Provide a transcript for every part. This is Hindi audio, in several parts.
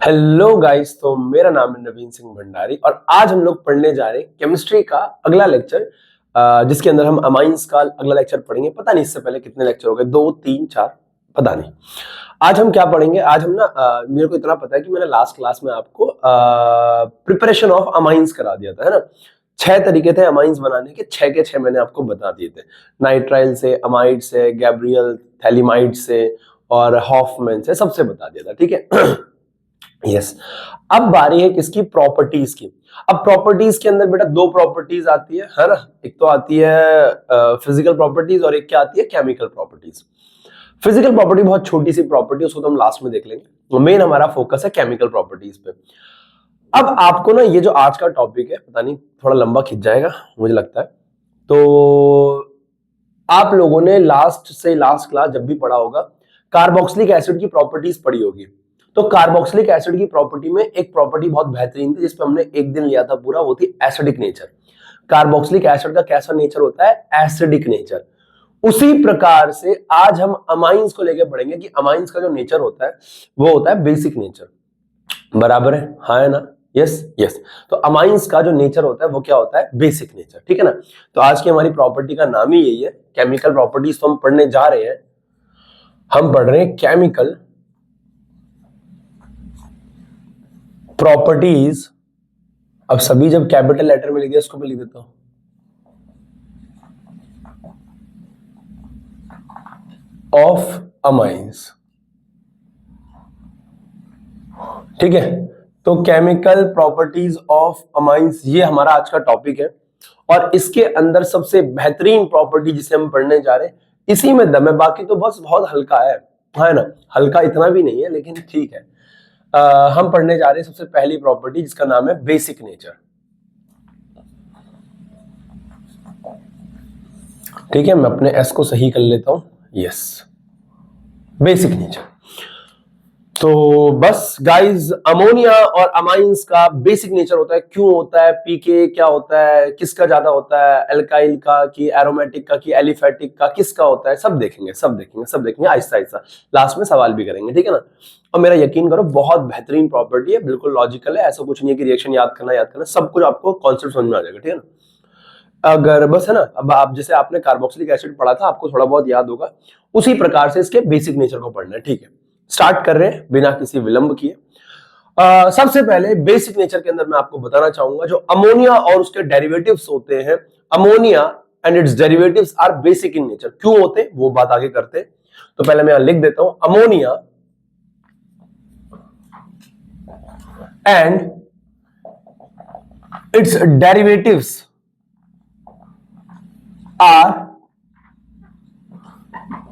हेलो गाइस, तो मेरा नाम है नवीन सिंह भंडारी और आज हम लोग पढ़ने जा रहे हैं केमिस्ट्री का अगला लेक्चर, जिसके अंदर हम अमाइंस का अगला लेक्चर पढ़ेंगे। पता नहीं इससे पहले कितने लेक्चर हो गए, 2 3 4 पता नहीं। आज हम क्या पढ़ेंगे? आज हम ना मेरे को इतना पता है कि मैंने लास्ट क्लास में आपको प्रिपरेशन ऑफ अमाइंस करा दिया था, है ना। 6 तरीके थे अमाइंस बनाने के, 6 के 6 मैंने आपको बता दिए थे। नाइट्राइल से, अमाइड से, गैब्रियल थैलिमाइड से और हॉफमैन से, सबसे बता दिया था, ठीक है। यस अब बारी है किसकी? प्रॉपर्टीज की। अब प्रॉपर्टीज के अंदर बेटा 2 प्रॉपर्टीज आती है ना। एक तो आती है फिजिकल प्रॉपर्टीज और एक क्या आती है? Chemical properties. फिजिकल प्रॉपर्टी बहुत छोटी सी प्रॉपर्टी, उसको तो हम लास्ट में देख लेंगे। तो मेन हमारा फोकस है केमिकल प्रॉपर्टीज पे। अब आपको ना ये जो आज का टॉपिक है, पता नहीं थोड़ा लंबा खिंच जाएगा मुझे लगता है, तो आप लोगों ने लास्ट से लास्ट क्लास जब भी पढ़ा होगा कार्बोक्सिलिक एसिड की प्रॉपर्टीज पढ़ी होगी। तो कार्बोक्सिलिक एसिड की प्रॉपर्टी में एक प्रॉपर्टी बहुत बेहतरीन थी जिसपे हमने एक दिन लिया था पूरा, वो थी एसिडिक नेचर। कार्बोक्सिलिक एसिड का कैसा नेचर होता है? Acidic nature. उसी प्रकार से आज हम अमाइंस को लेकर पढ़ेंगे कि अमाइंस का जो नेचर होता है वो होता है बेसिक नेचर। बराबर है? हाँ है ना? Yes yes. तो अमाइंस का जो नेचर होता है वो क्या होता है? बेसिक नेचर, ठीक है ना। तो आज की हमारी प्रॉपर्टी का नाम ही यही है, केमिकल प्रॉपर्टीज। तो हम पढ़ने जा रहे हैं, हम पढ़ रहे हैं केमिकल प्रॉपर्टीज। अब सभी जब कैपिटल लेटर में लिख दिया, इसको मैं लिख देता हूं ऑफ अमाइंस, ठीक है। तो केमिकल प्रॉपर्टीज ऑफ अमाइंस ये हमारा आज का टॉपिक है और इसके अंदर सबसे बेहतरीन प्रॉपर्टी जिसे हम पढ़ने जा रहे हैं, इसी में दम है। बाकी तो बस बहुत हल्का है ना। हल्का इतना भी नहीं है लेकिन ठीक है। हम पढ़ने जा रहे हैं सबसे पहली प्रॉपर्टी जिसका नाम है बेसिक नेचर, ठीक है। मैं अपने एस को सही कर लेता हूं। Yes, basic nature. तो बस गाइस, अमोनिया और अमाइंस का बेसिक नेचर होता है। क्यों होता है? पीके क्या होता है? किसका ज्यादा होता है? एल्काइल का कि एरोमेटिक का कि एलिफेटिक का, किसका होता है? सब देखेंगे आहिस्ता आहिस्ता। लास्ट में सवाल भी करेंगे, ठीक है ना। और मेरा यकीन करो बहुत बेहतरीन प्रॉपर्टी है, बिल्कुल लॉजिकल है। ऐसा कुछ नहीं है कि रिएक्शन याद करना, सब कुछ आपको कॉन्सेप्ट समझ में आ जाएगा, ठीक है ना। अगर बस है ना, अब आप जैसे आपने कार्बोक्सिलिक एसिड पढ़ा था, आपको थोड़ा बहुत याद होगा, उसी प्रकार से इसके बेसिक नेचर को पढ़ना है, ठीक है। स्टार्ट कर रहे हैं बिना किसी विलंब किए। सबसे पहले बेसिक नेचर के अंदर मैं आपको बताना चाहूंगा जो अमोनिया और उसके डेरिवेटिव्स होते हैं, ammonia and its derivatives are basic in nature. क्यों होते हैं वो बात आगे करते हैं। तो पहले मैं यहां लिख देता हूं, ammonia and its derivatives are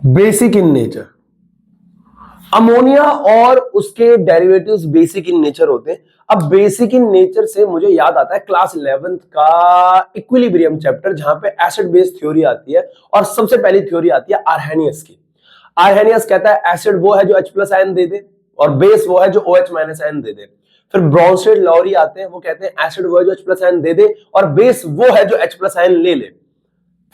basic in nature. Ammonia और उसके डेरिवेटिव्स बेसिक इन नेचर होते हैं। अब बेसिक इन नेचर से मुझे याद आता है क्लास 11th का इक्विलिब्रियम चैप्टर, जहां पे एसिड बेस थ्योरी आती है और सबसे पहली थ्योरी आती है आर्हेनियस की। आर्हेनियस कहता है एसिड वो है जो H+ आयन दे दे और बेस वो है जो OH- आयन दे दे। फिर ब्रॉन्स्टेड लॉरी आते हैं, वो कहते हैं एसिड वो है जो H+ आयन दे दे और बेस वो है जो H+ आयन ले ले।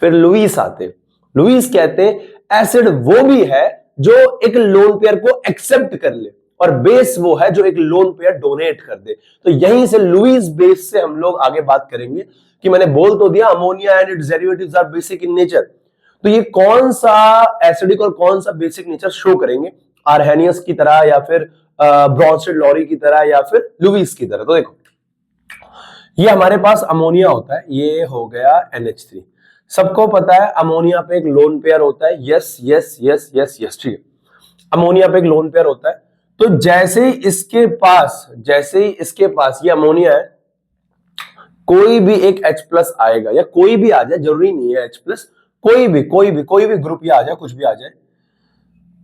फिर लुईस आते हैं, लुईस कहते हैं एसिड वो भी है जो एक लोन पेयर को एक्सेप्ट कर ले और बेस वो है जो एक लोन पेयर डोनेट कर दे। तो यहीं से लुईस बेस से हम लोग आगे बात करेंगे कि मैंने बोल तो दिया ammonia and its derivatives are basic in nature. तो ये कौन सा एसिडिक और कौन सा बेसिक नेचर शो करेंगे? आर्हेनियस की तरह या फिर ब्रॉन्स्टेड लॉरी की तरह या फिर लुईस की तरह। तो देखो, ये हमारे पास अमोनिया होता है, ये हो गया NH3। सबको पता है अमोनिया पे एक लोन पेयर होता है। Yes yes yes yes yes, ठीक है। अमोनिया पे एक लोन पेयर होता है। तो जैसे ही इसके पास ये अमोनिया है, कोई भी एक H+ आएगा या कोई भी आ जाए, जरूरी नहीं है H+, कोई भी ग्रुप या आ जाए, कुछ भी आ जाए,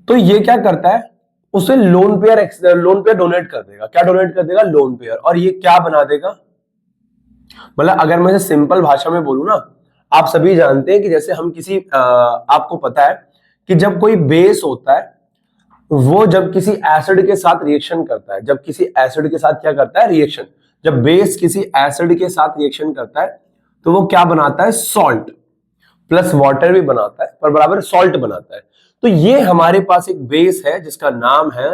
तो ये क्या करता है? उसे लोन पेयर डोनेट कर देगा। क्या डोनेट कर देगा? Lone pair. और ये क्या बना देगा? मतलब अगर मैं सिंपल भाषा में बोलूं ना, आप सभी जानते हैं कि जैसे हम किसी आपको पता है कि जब कोई बेस होता है वो जब किसी एसिड के साथ रिएक्शन करता है, जब किसी एसिड के साथ क्या करता है? रिएक्शन। जब बेस किसी एसिड के साथ रिएक्शन करता है तो वो क्या बनाता है? सॉल्ट प्लस वाटर भी बनाता है, पर बराबर सॉल्ट बनाता है। तो ये हमारे पास एक बेस है जिसका नाम है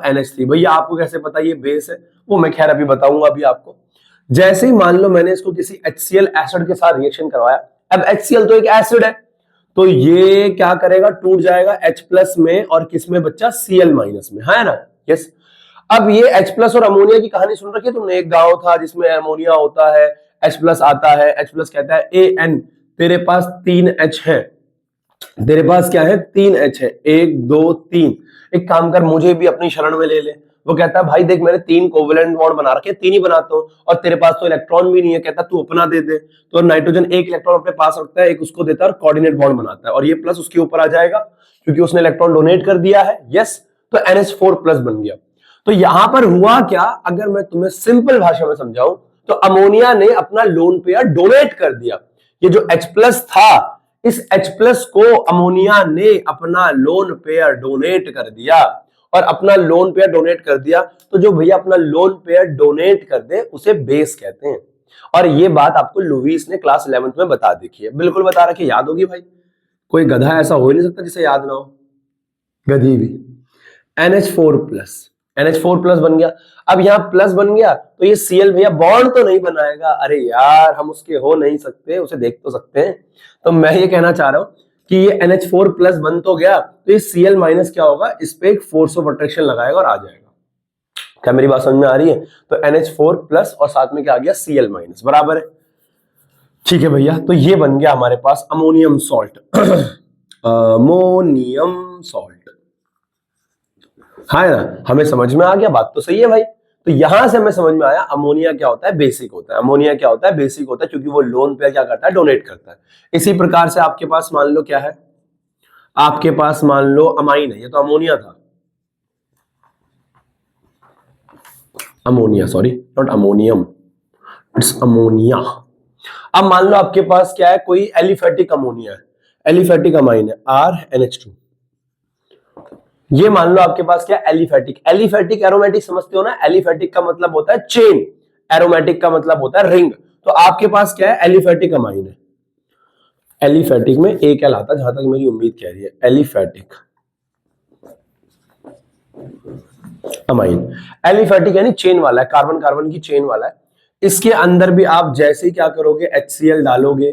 NH3। भैया आपको कैसे पता ये बेस है, वो मैं खैर अभी बताऊंगा अभी आपको। जैसे ही मान लो मैंने इसको किसी HCl एसिड के साथ रिएक्शन करवाया, अब HCl तो एक एसिड है, तो ये क्या करेगा, टूट जाएगा H प्लस में और किस में बच्चा, Cl माइनस में, है ना। यस। अब ये H प्लस और अमोनिया की कहानी सुन रखी है तुमने, एक गांव था जिसमें अमोनिया होता है, H प्लस आता है, H प्लस कहता है AN, तेरे पास 3H है, तेरे पास क्या है, 3H है, 1 2 3। एक काम कर, मुझे भी अपनी शरण में ले ले। वो कहता है भाई देख मैंने 3 कोवेलेंट बॉन्ड बना रखे, 3 ही बनाता हूं, और तेरे पास तो इलेक्ट्रॉन भी नहीं है, कहता तू अपना दे दे। तो नाइट्रोजन 1 इलेक्ट्रॉन अपने पास रखता है, एक उसको देता है और कोऑर्डिनेट बॉन्ड बनाता है, और ये प्लस उसके ऊपर आ जाएगा क्योंकि उसने इलेक्ट्रॉन डोनेट कर दिया है। यस, तो NH4 प्लस बन गया। तो यहां पर हुआ क्या, अगर मैं तुम्हें सिंपल भाषा में समझाऊं तो अमोनिया ने अपना लोन पेयर डोनेट कर दिया। ये जो H प्लस था, इस H प्लस को अमोनिया ने अपना लोन पेयर डोनेट कर दिया, और अपना लोन पेयर डोनेट कर दिया, तो जो भैया अपना लोन पेयर डोनेट कर दे उसे बेस कहते हैं। और ये बात आपको लुईस ने क्लास 11th में बता देखी है, बिल्कुल बता रखी, याद होगी भाई, कोई गधा ऐसा हो ही नहीं सकता जिसे याद ना हो, गधी भी। NH4 प्लस, NH4 प्लस बन गया। अब यहां प्लस बन गया तो ये Cl भैया बॉन्ड तो नहीं बनाएगा, अरे यार हम उसके हो नहीं सकते, उसे देख तो सकते हैं। तो मैं ये कहना चाह रहा हूं कि ये NH4 प्लस बन तो गया, तो ये Cl माइनस क्या होगा, इस पे एक फोर्स ऑफ अट्रैक्शन लगाएगा और आ जाएगा। क्या मेरी बात समझ में आ रही है? तो NH4 प्लस और साथ में क्या आ गया, Cl माइनस, बराबर है। ठीक है भैया, तो ये बन गया हमारे पास अमोनियम सॉल्ट। अमोनियम सॉल्ट, हाँ ना, हमें समझ में आ गया, बात तो सही है भाई। तो यहां से हमें समझ में आया अमोनिया क्या होता है, बेसिक होता है। अमोनिया क्या होता है, बेसिक होता है, क्योंकि वो लोन पेयर क्या करता है, डोनेट करता है। इसी प्रकार से आपके पास मान लो क्या है, आपके पास मान लो अमाइन है, ये तो अमोनिया था, ammonia, sorry not ammonium, it's ammonia. अब मान लो आपके पास क्या है, कोई एलिफेटिक अमोनिया है, एलिफेटिक अमाइन है, RNH2। ये मान लो आपके पास क्या, एलिफेटिक। एलिफेटिक एरोमेटिक समझते हो ना, एलिफेटिक का मतलब होता है चेन, एरोमेटिक का मतलब होता है रिंग। तो आपके पास क्या है, एलिफेटिक अमाइन है। एलिफेटिक में एक एल आता है, जहां तक मेरी उम्मीद कह रही है, एलिफेटिक अमाइन। एलिफेटिक यानी चेन वाला है, कार्बन कार्बन की चेन वाला है। इसके अंदर भी आप जैसे ही क्या करोगे, HCl डालोगे,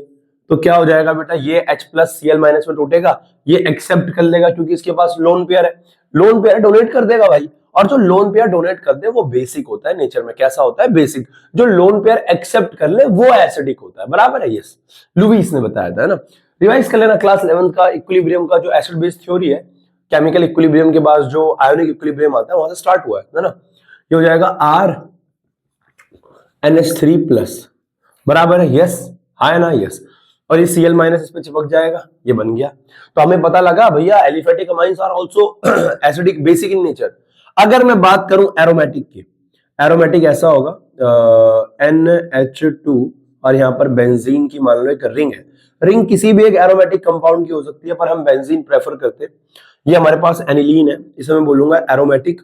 तो क्या हो जाएगा बेटा, ये H प्लस Cl माइनस में टूटेगा, ये एक्सेप्ट कर लेगा क्योंकि इसके पास लोन पेयर है, लोन पेयर डोनेट कर देगा भाई। और जो लोन पेयर डोनेट कर दे वो बेसिक होता है नेचर में, कैसा होता है, बेसिक। जो लोन पेयर एक्सेप्ट कर ले वो एसिडिक होता है, बराबर है। यस, लुईस ने बताया था, है ना। रिवाइज कर लेना क्लास 11th का इक्विलिब्रियम का जो एसिड बेस थ्योरी है, केमिकल इक्विलिब्रियम के बाद जो आयोनिक इक्विलिब्रियम आता है वहां से स्टार्ट हुआ है ना। ये हो जाएगा RNH3 प्लस, बराबर है। यस, है ना, यस। और ये Cl माइनस इस पे चिपक जाएगा, ये बन गया। तो हमें पता लगा भैया aliphatic amines are also acidic basic in nature. अगर मैं बात करूं एरोमेटिक की, एरोमेटिक ऐसा होगा NH2 और यहां पर बेंजीन की मान लो एक रिंग है। रिंग किसी भी एक एरोमेटिक कंपाउंड की हो सकती है, पर हम बेंजीन प्रेफर करते हैं। ये हमारे पास एनिलीन है, इसे मैं बोलूंगा एरोमेटिक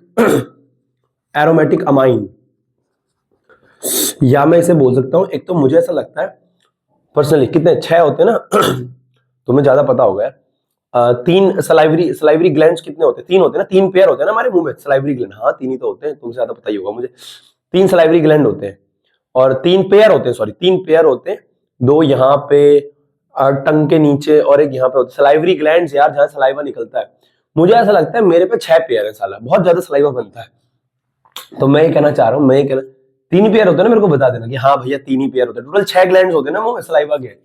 एरोमेटिक अमाइन, या मैं इसे बोल सकता हूं, एक तो मुझे ऐसा लगता है पर्सनली, कितने 6 होते हैं ना तुम्हें ज्यादा पता होगा यार। 3 सलाइवरी ग्लैंड्स कितने होते हैं, 3 होते हैं ना, 3 पेयर होते हैं ना हमारे मुंह में सलाइवरी ग्लैंड, हाँ 3 ही तो होते हैं, तुमसे ज्यादा पता ही होगा मुझे। 3 सलाइवरी ग्लैंड होते हैं और 3 पेयर होते हैं, सॉरी 3 पेयर होते हैं, 2 यहाँ पे टंग के नीचे और एक यहाँ पे होते हैं सलाइवरी ग्लैंड्स यार, जहां सलाइवा निकलता है। मुझे ऐसा लगता है मेरे पे 6 पेयर है, साला बहुत ज्यादा सलाइवा बनता है। तो मैं ये कहना चाह रहा हूँ, मैं ये कहना, 3 पेयर होते हैं ना, मेरे को बता देना कि हाँ भैया 3 ही पेयर होते हैं। टोटल 6 ग्लैंड्स होते हैं ना मुंह में सलाइवा के।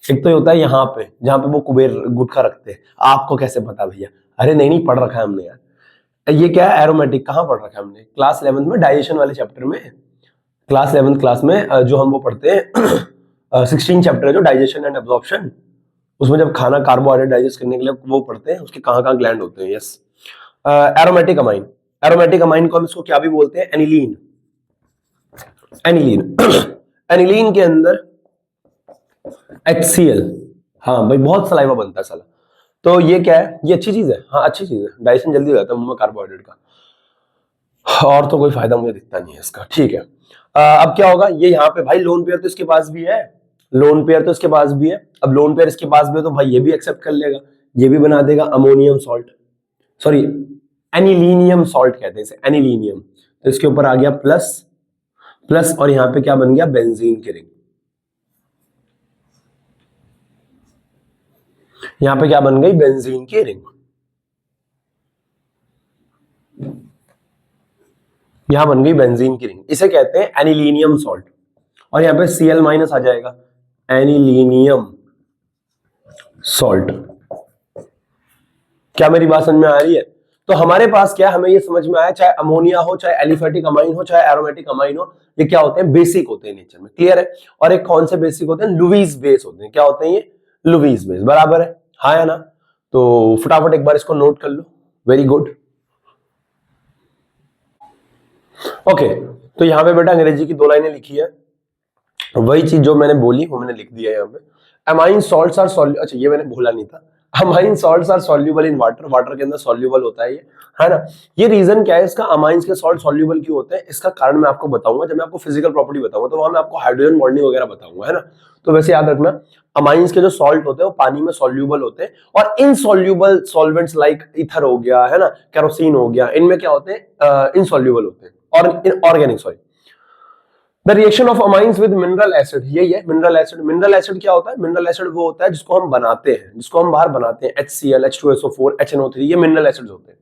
एक तो होता है यहाँ पे जहां पे वो कुबेर गुटखा रखते हैं, आपको कैसे पता भैया? अरे नहीं नहीं, पढ़ रखा है हमने यार। ये क्या है, एरोमेटिक, कहाँ पढ़ रखा है हमने? क्लास 11th में डाइजेशन वाले चैप्टर में, क्लास 11th क्लास में जो हम वो पढ़ते हैं 16 चैप्टर है जो डाइजेशन एंड एब्जॉर्प्शन, उसमें जब खाना कार्बोहाइड्रेट डाइजेस्ट करने के लिए वो पढ़ते हैं, उसके कहाँ कहाँ ग्लैंड होते हैं। Yes, aromatic amine, aromatic amine को हम इसको क्या भी बोलते हैं, एनिलीन। एनिलीन एनिलीन के अंदर HCl, हाँ भाई बहुत सलाइवा बनता है साला। तो ये क्या है, ये अच्छी चीज है, हाँ अच्छी चीज है, डाइजेशन जल्दी हो जाता है मुंह में कार्बोहाइड्रेट का, और तो कोई फायदा मुझे दिखता नहीं है इसका। ठीक है, अब क्या होगा, ये यहाँ पे भाई लोन पेयर तो इसके पास भी है, लोन पेयर तो इसके पास भी है। अब लोन पेयर इसके पास भी है तो भाई ये भी एक्सेप्ट कर लेगा, ये भी बना देगा ammonium salt, sorry anilinium salt कहते हैं इसे, एनिलीनियम। तो इसके ऊपर आ गया प्लस प्लस, और यहां पे क्या बन गया, बेंजीन की रिंग। यहां पे क्या बन गई, बेंजीन की रिंग। यहां बन गई बेंजीन की रिंग, इसे कहते हैं एनिलीनियम सॉल्ट। और यहां पे Cl माइनस आ जाएगा, एनिलीनियम सॉल्ट। क्या मेरी बात समझ में आ रही है? तो हमारे पास क्या, हमें ये समझ में आया, चाहे अमोनिया हो, चाहे एलिफेटिक अमाइन हो, चाहे एरोमेटिक अमाइन हो, ये क्या होते हैं, बेसिक होते हैं नेचर में, क्लियर है। और एक कौन से बेसिक होते हैं, लुईस बेस होते हैं। क्या होते हैं ये, लुईस बेस, बराबर है, हाँ या ना। तो फटाफट एक बार इसको नोट कर लो, वेरी गुड। ओके, तो यहां पे बेटा अंग्रेजी की 2 लाइनें लिखी है, वही चीज जो मैंने बोली वो मैंने लिख दिया है यहाँ पे। अमाइन सॉल्ट्स आर सॉल्यूबल, अच्छा ये मैंने बोला नहीं था, amine salts are soluble in water, water के अंदर सॉल्यूबल होता है ये, है ना। ये रीजन क्या है इसका, अमाइंस के सॉल्ट सॉल्यूबल क्यों होते हैं, इसका कारण मैं आपको बताऊंगा जब मैं आपको फिजिकल प्रॉपर्टी बताऊंगा, तो वहां मैं आपको हाइड्रोजन बॉन्डिंग वगैरह बताऊंगा, है ना। तो वैसे याद रखना, अमाइंस के जो सॉल्ट होते हैं वो पानी में सॉल्यूबल होते हैं, और इनसॉल्यूबल सॉल्वेंट्स लाइक ईथर हो गया, है ना, केरोसिन हो गया, इनमें क्या होते हैं, इनसॉल्यूबल होते हैं, और organic sorry. The reaction of amines with mineral acid, यही है मिनरल एसिड। मिनरल एसिड क्या होता है, मिनरल एसिड वो होता है जिसको हम बनाते हैं, जिसको हम बाहर बनाते हैं, HCl, H2SO4, HNO3, ये मिनरल एसिड्स होते हैं।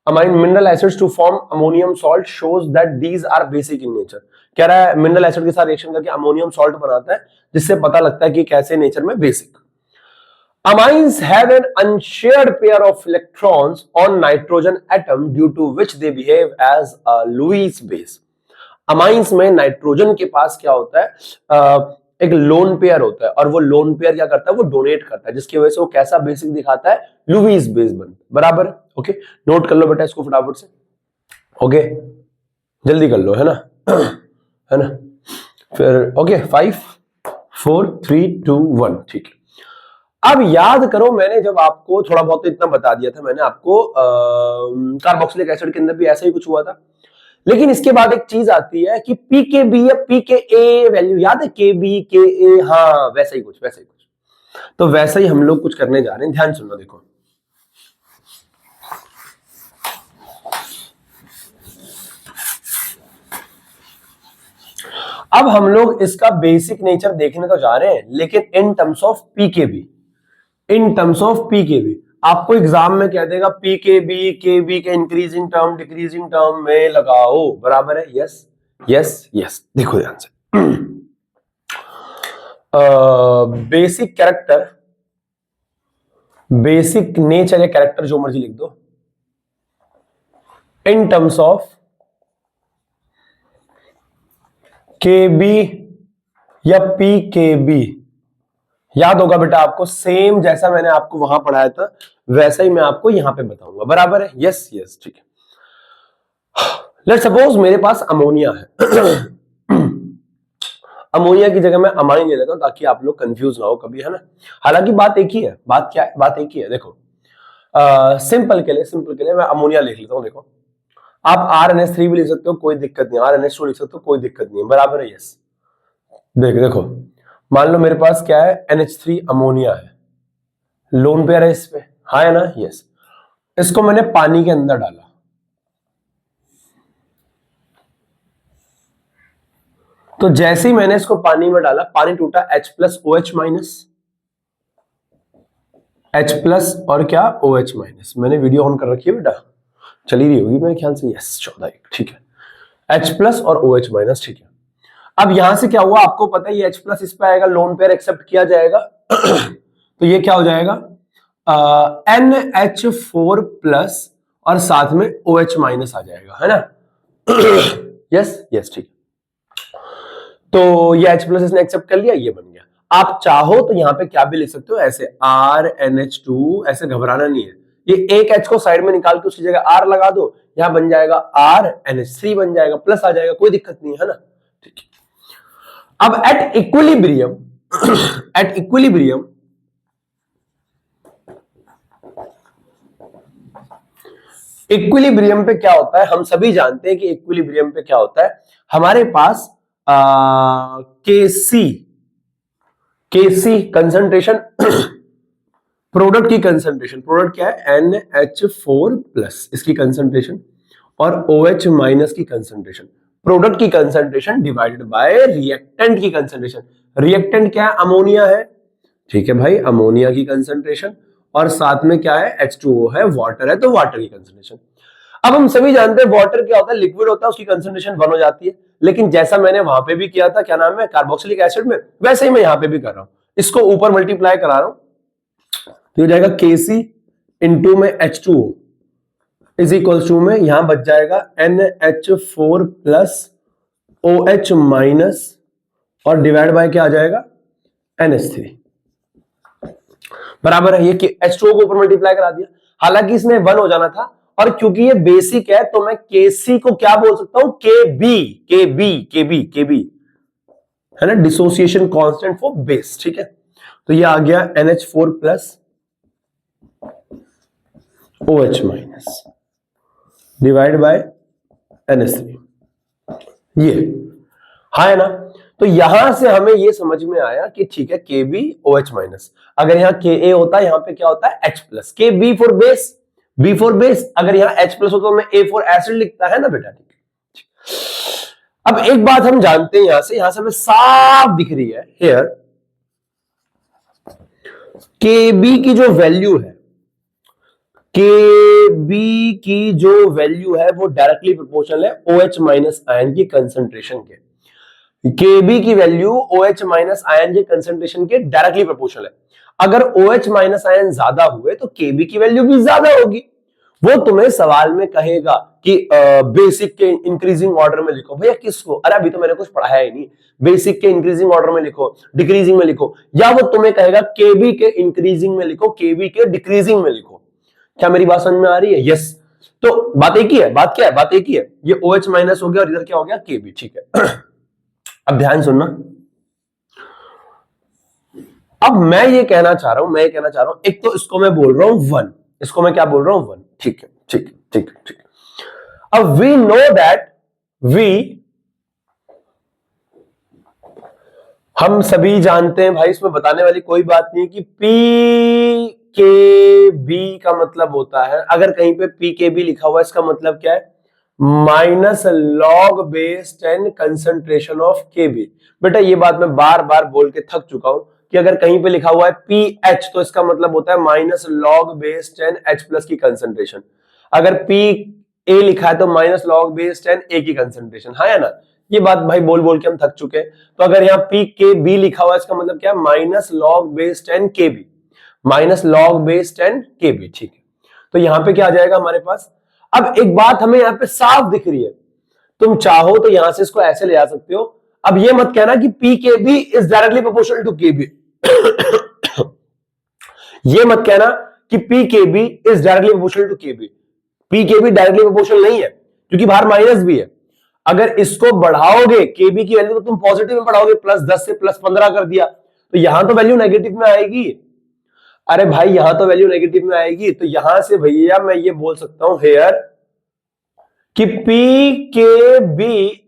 Amine mineral acids to form ammonium salt shows that these are basic in nature. कह रहा है मिनरल एसिड के साथ रिएक्शन करके अमोनियम सॉल्ट बनाता है, जिससे पता लगता है कि कैसे नेचर में basic. Amines have an unshared pair of electrons on nitrogen atom due to which they behave as a Lewis base. Amines में नाइट्रोजन के पास क्या होता है, एक लोन पेयर होता है, और वो लोन पेयर क्या करता है, वो डोनेट करता है, जिसकी वजह से वो कैसा बेसिक दिखाता है, लुईस बेस बनता है, बराबर। ओके, नोट कर लो बेटा इसको फटाफट से, ओके जल्दी कर लो, है ना है ना। फिर ओके 5 4 3 2 1, ठीक है। अब याद करो, मैंने जब आपको थोड़ा बहुत तो इतना बता दिया था, मैंने आपको कार्बोक्सिलिक एसिड के अंदर भी ऐसा ही कुछ हुआ था, लेकिन इसके बाद एक चीज आती है कि पीकेबी या पीकेए वैल्यू, याद है, केबी के, हाँ वैसा ही कुछ, वैसा ही कुछ। तो वैसा ही हम लोग कुछ करने जा रहे हैं, ध्यान सुनना, देखो अब हम लोग इसका बेसिक नेचर देखने तो जा रहे हैं, लेकिन in terms of pKb, in terms of pKb. आपको एग्जाम में कह देगा पीकेबी केबी के इंक्रीजिंग टर्म डिक्रीजिंग टर्म में लगाओ, बराबर है, यस यस यस। देखो ध्यान से, बेसिक कैरेक्टर, बेसिक नेचर या कैरेक्टर जो मर्जी लिख दो, इन टर्म्स ऑफ केबी या पीकेबी। याद होगा बेटा आपको, सेम जैसा मैंने आपको वहां पढ़ाया था वैसा ही मैं आपको यहां पे बताऊंगा, बराबर है, यस यस, ठीक है। लेट्स सपोज मेरे पास अमोनिया है अमोनिया की जगह मैं अमाइन ले लेता हूं ताकि आप लोग कंफ्यूज ना हो कभी, है ना। हालांकि बात एक ही है, बात क्या है, बात एक ही है। देखो सिंपल के लिए मैं अमोनिया लिख लेता हूं, देखो आप RNH3 भी लिख सकते हो, कोई दिक्कत नहीं, RNH2 लिख सकते हो, कोई दिक्कत नहीं है, बराबर है, यस। देखो मान लो मेरे पास क्या है, NH3 अमोनिया है, लोन पेयर है इस पे, हाँ है ना, यस। इसको मैंने पानी के अंदर डाला, तो जैसे ही मैंने इसको पानी में डाला, पानी टूटा, H plus OH minus, H plus और क्या, OH माइनस। मैंने वीडियो ऑन कर रखी है बेटा, चली रही होगी मेरे ख्याल से, यस 14, ठीक है, H प्लस और OH माइनस, ठीक है। अब यहां से क्या हुआ आपको पता है, ये H प्लस इस पे आएगा, लोन पेयर एक्सेप्ट किया जाएगा तो ये क्या हो जाएगा, NH4 प्लस और साथ में OH माइनस आ जाएगा, है ना यस यस, ठीक। तो ये H प्लस इसने एक्सेप्ट कर लिया, ये बन गया। आप चाहो तो यहां पे क्या भी लिख सकते हो, ऐसे RNH2, ऐसे घबराना नहीं है, ये एक H को साइड में निकाल के उसकी जगह R लगा दो, यहां बन जाएगा RNH3 बन जाएगा, प्लस आ जाएगा, कोई दिक्कत नहीं है ना, ठीक है। अब at equilibrium at equilibrium equilibrium पे क्या होता है, हम सभी जानते हैं कि इक्विलिब्रियम पे क्या होता है, हमारे पास केसी कंसंट्रेशन प्रोडक्ट की कंसंट्रेशन, प्रोडक्ट क्या है NH4+ इसकी कंसंट्रेशन और OH माइनस की कंसंट्रेशन, प्रोडक्ट की कंसंट्रेशन डिवाइडेड बाय रिएक्टेंट की कंसंट्रेशन। रिएक्टेंट क्या है? अमोनिया है, ठीक है भाई, अमोनिया की कंसंट्रेशन और साथ में क्या है? H2O है, वाटर है, तो वाटर की कंसंट्रेशन। अब हम सभी जानते हैं वाटर क्या होता है? लिक्विड होता है, उसकी कंसंट्रेशन 1 हो जाती है। लेकिन जैसा मैंने वहां पे भी किया था, क्या नाम है, कार्बोक्सिलिक एसिड में, वैसे ही मैं यहां पे भी कर रहा हूं, इसको ऊपर मल्टीप्लाई करा रहा हूं, तो हो जाएगा Kc इंटू में H2O इज इक्वल टू में यहां बच जाएगा NH4+ OH माइनस और डिवाइड बाय क्या आ जाएगा? NH3 बराबर है, ये H2O को ऊपर मल्टीप्लाई करा दिया। हालांकि इसमें 1 हो जाना था, और क्योंकि ये बेसिक है तो मैं Kc को क्या बोल सकता हूं? KB है ना, डिसोसिएशन कांस्टेंट फॉर बेस, ठीक है। तो ये आ गया NH4+ OH minus divide by NH3, ये हाँ है ना। तो यहां से हमें ये समझ में आया कि ठीक है Kb OH माइनस, अगर यहां Ka होता, यहां पे क्या होता है? H+, Kb for base, B for base, अगर यहां H+ होता तो मैं A फॉर एसिड लिखता है ना बेटा, ठीक। अब एक बात हम जानते हैं, यहां से हमें साफ दिख रही है हियर, Kb की जो वैल्यू है, Kb की जो वैल्यू है वो डायरेक्टली प्रोपोर्शनल है OH माइनस आयन की कंसंट्रेशन के। Kb की वैल्यू OH माइनस आयन के कंसंट्रेशन के डायरेक्टली प्रोपोर्शनल है। अगर OH माइनस आयन ज्यादा हुए तो Kb की वैल्यू भी ज्यादा होगी। वो तुम्हें सवाल में कहेगा कि बेसिक के इंक्रीजिंग ऑर्डर में लिखो। भैया किसको? अरे अभी तो मैंने कुछ पढ़ाया ही नहीं। बेसिक के इंक्रीजिंग ऑर्डर में लिखो, डिक्रीजिंग में लिखो, या वो तुम्हें कहेगा Kb के इंक्रीजिंग में लिखो, Kb के डिक्रीजिंग में लिखो। क्या मेरी बात समझ में आ रही है? यस। तो बात एक ही है, बात क्या है? बात एक ही है, ये OH माइनस हो गया और इधर क्या हो गया? Kb, ठीक है। अब ध्यान सुनना, अब मैं ये कहना चाह रहा हूं, एक तो इसको मैं बोल रहा हूं 1, इसको मैं क्या बोल रहा हूं? 1, ठीक है, ठीक है, ठीक है, ठीक है। अब वी नो दैट हम सभी जानते हैं भाई, इसमें बताने वाली कोई बात नहीं कि पी के बी का मतलब होता है, अगर कहीं पे पी के बी लिखा हुआ है इसका मतलब क्या है? Minus log base 10 concentration of Kb। बेटा ये बात मैं बार बार बोल के थक चुका हूं कि अगर कहीं पे लिखा हुआ है PH तो इसका मतलब होता है माइनस लॉग बेस 10 H+ की कंसंट्रेशन। अगर PA लिखा है तो माइनस लॉग बेस 10 A की कंसंट्रेशन, हाँ या ना? ये बात भाई बोल बोल के हम थक चुके हैं। तो अगर यहाँ PKB लिखा हुआ है इसका मतलब क्या है? Minus log base 10 KB, minus log base 10 KB, ठीक है। तो यहां पे क्या आ जाएगा हमारे पास? अब एक बात हमें यहां पे साफ दिख रही है, तुम चाहो तो यहां से इसको ऐसे ले आ सकते हो। अब ये मत कहना कि PKB is directly proportional to KB। ये मत कहना कि PKB is directly proportional to KB। PKB directly proportional नहीं है क्योंकि बाहर माइनस भी है। अगर इसको बढ़ाओगे KB की वैल्यू तो तुम पॉजिटिव में बढ़ाओगे, +10 से +15 कर दिया तो यहां तो वैल्यू नेगेटिव में आएगी। अरे भाई यहां तो वैल्यू नेगेटिव में आएगी, तो यहां से भैया मैं ये बोल सकता हूं हेयर कि PKB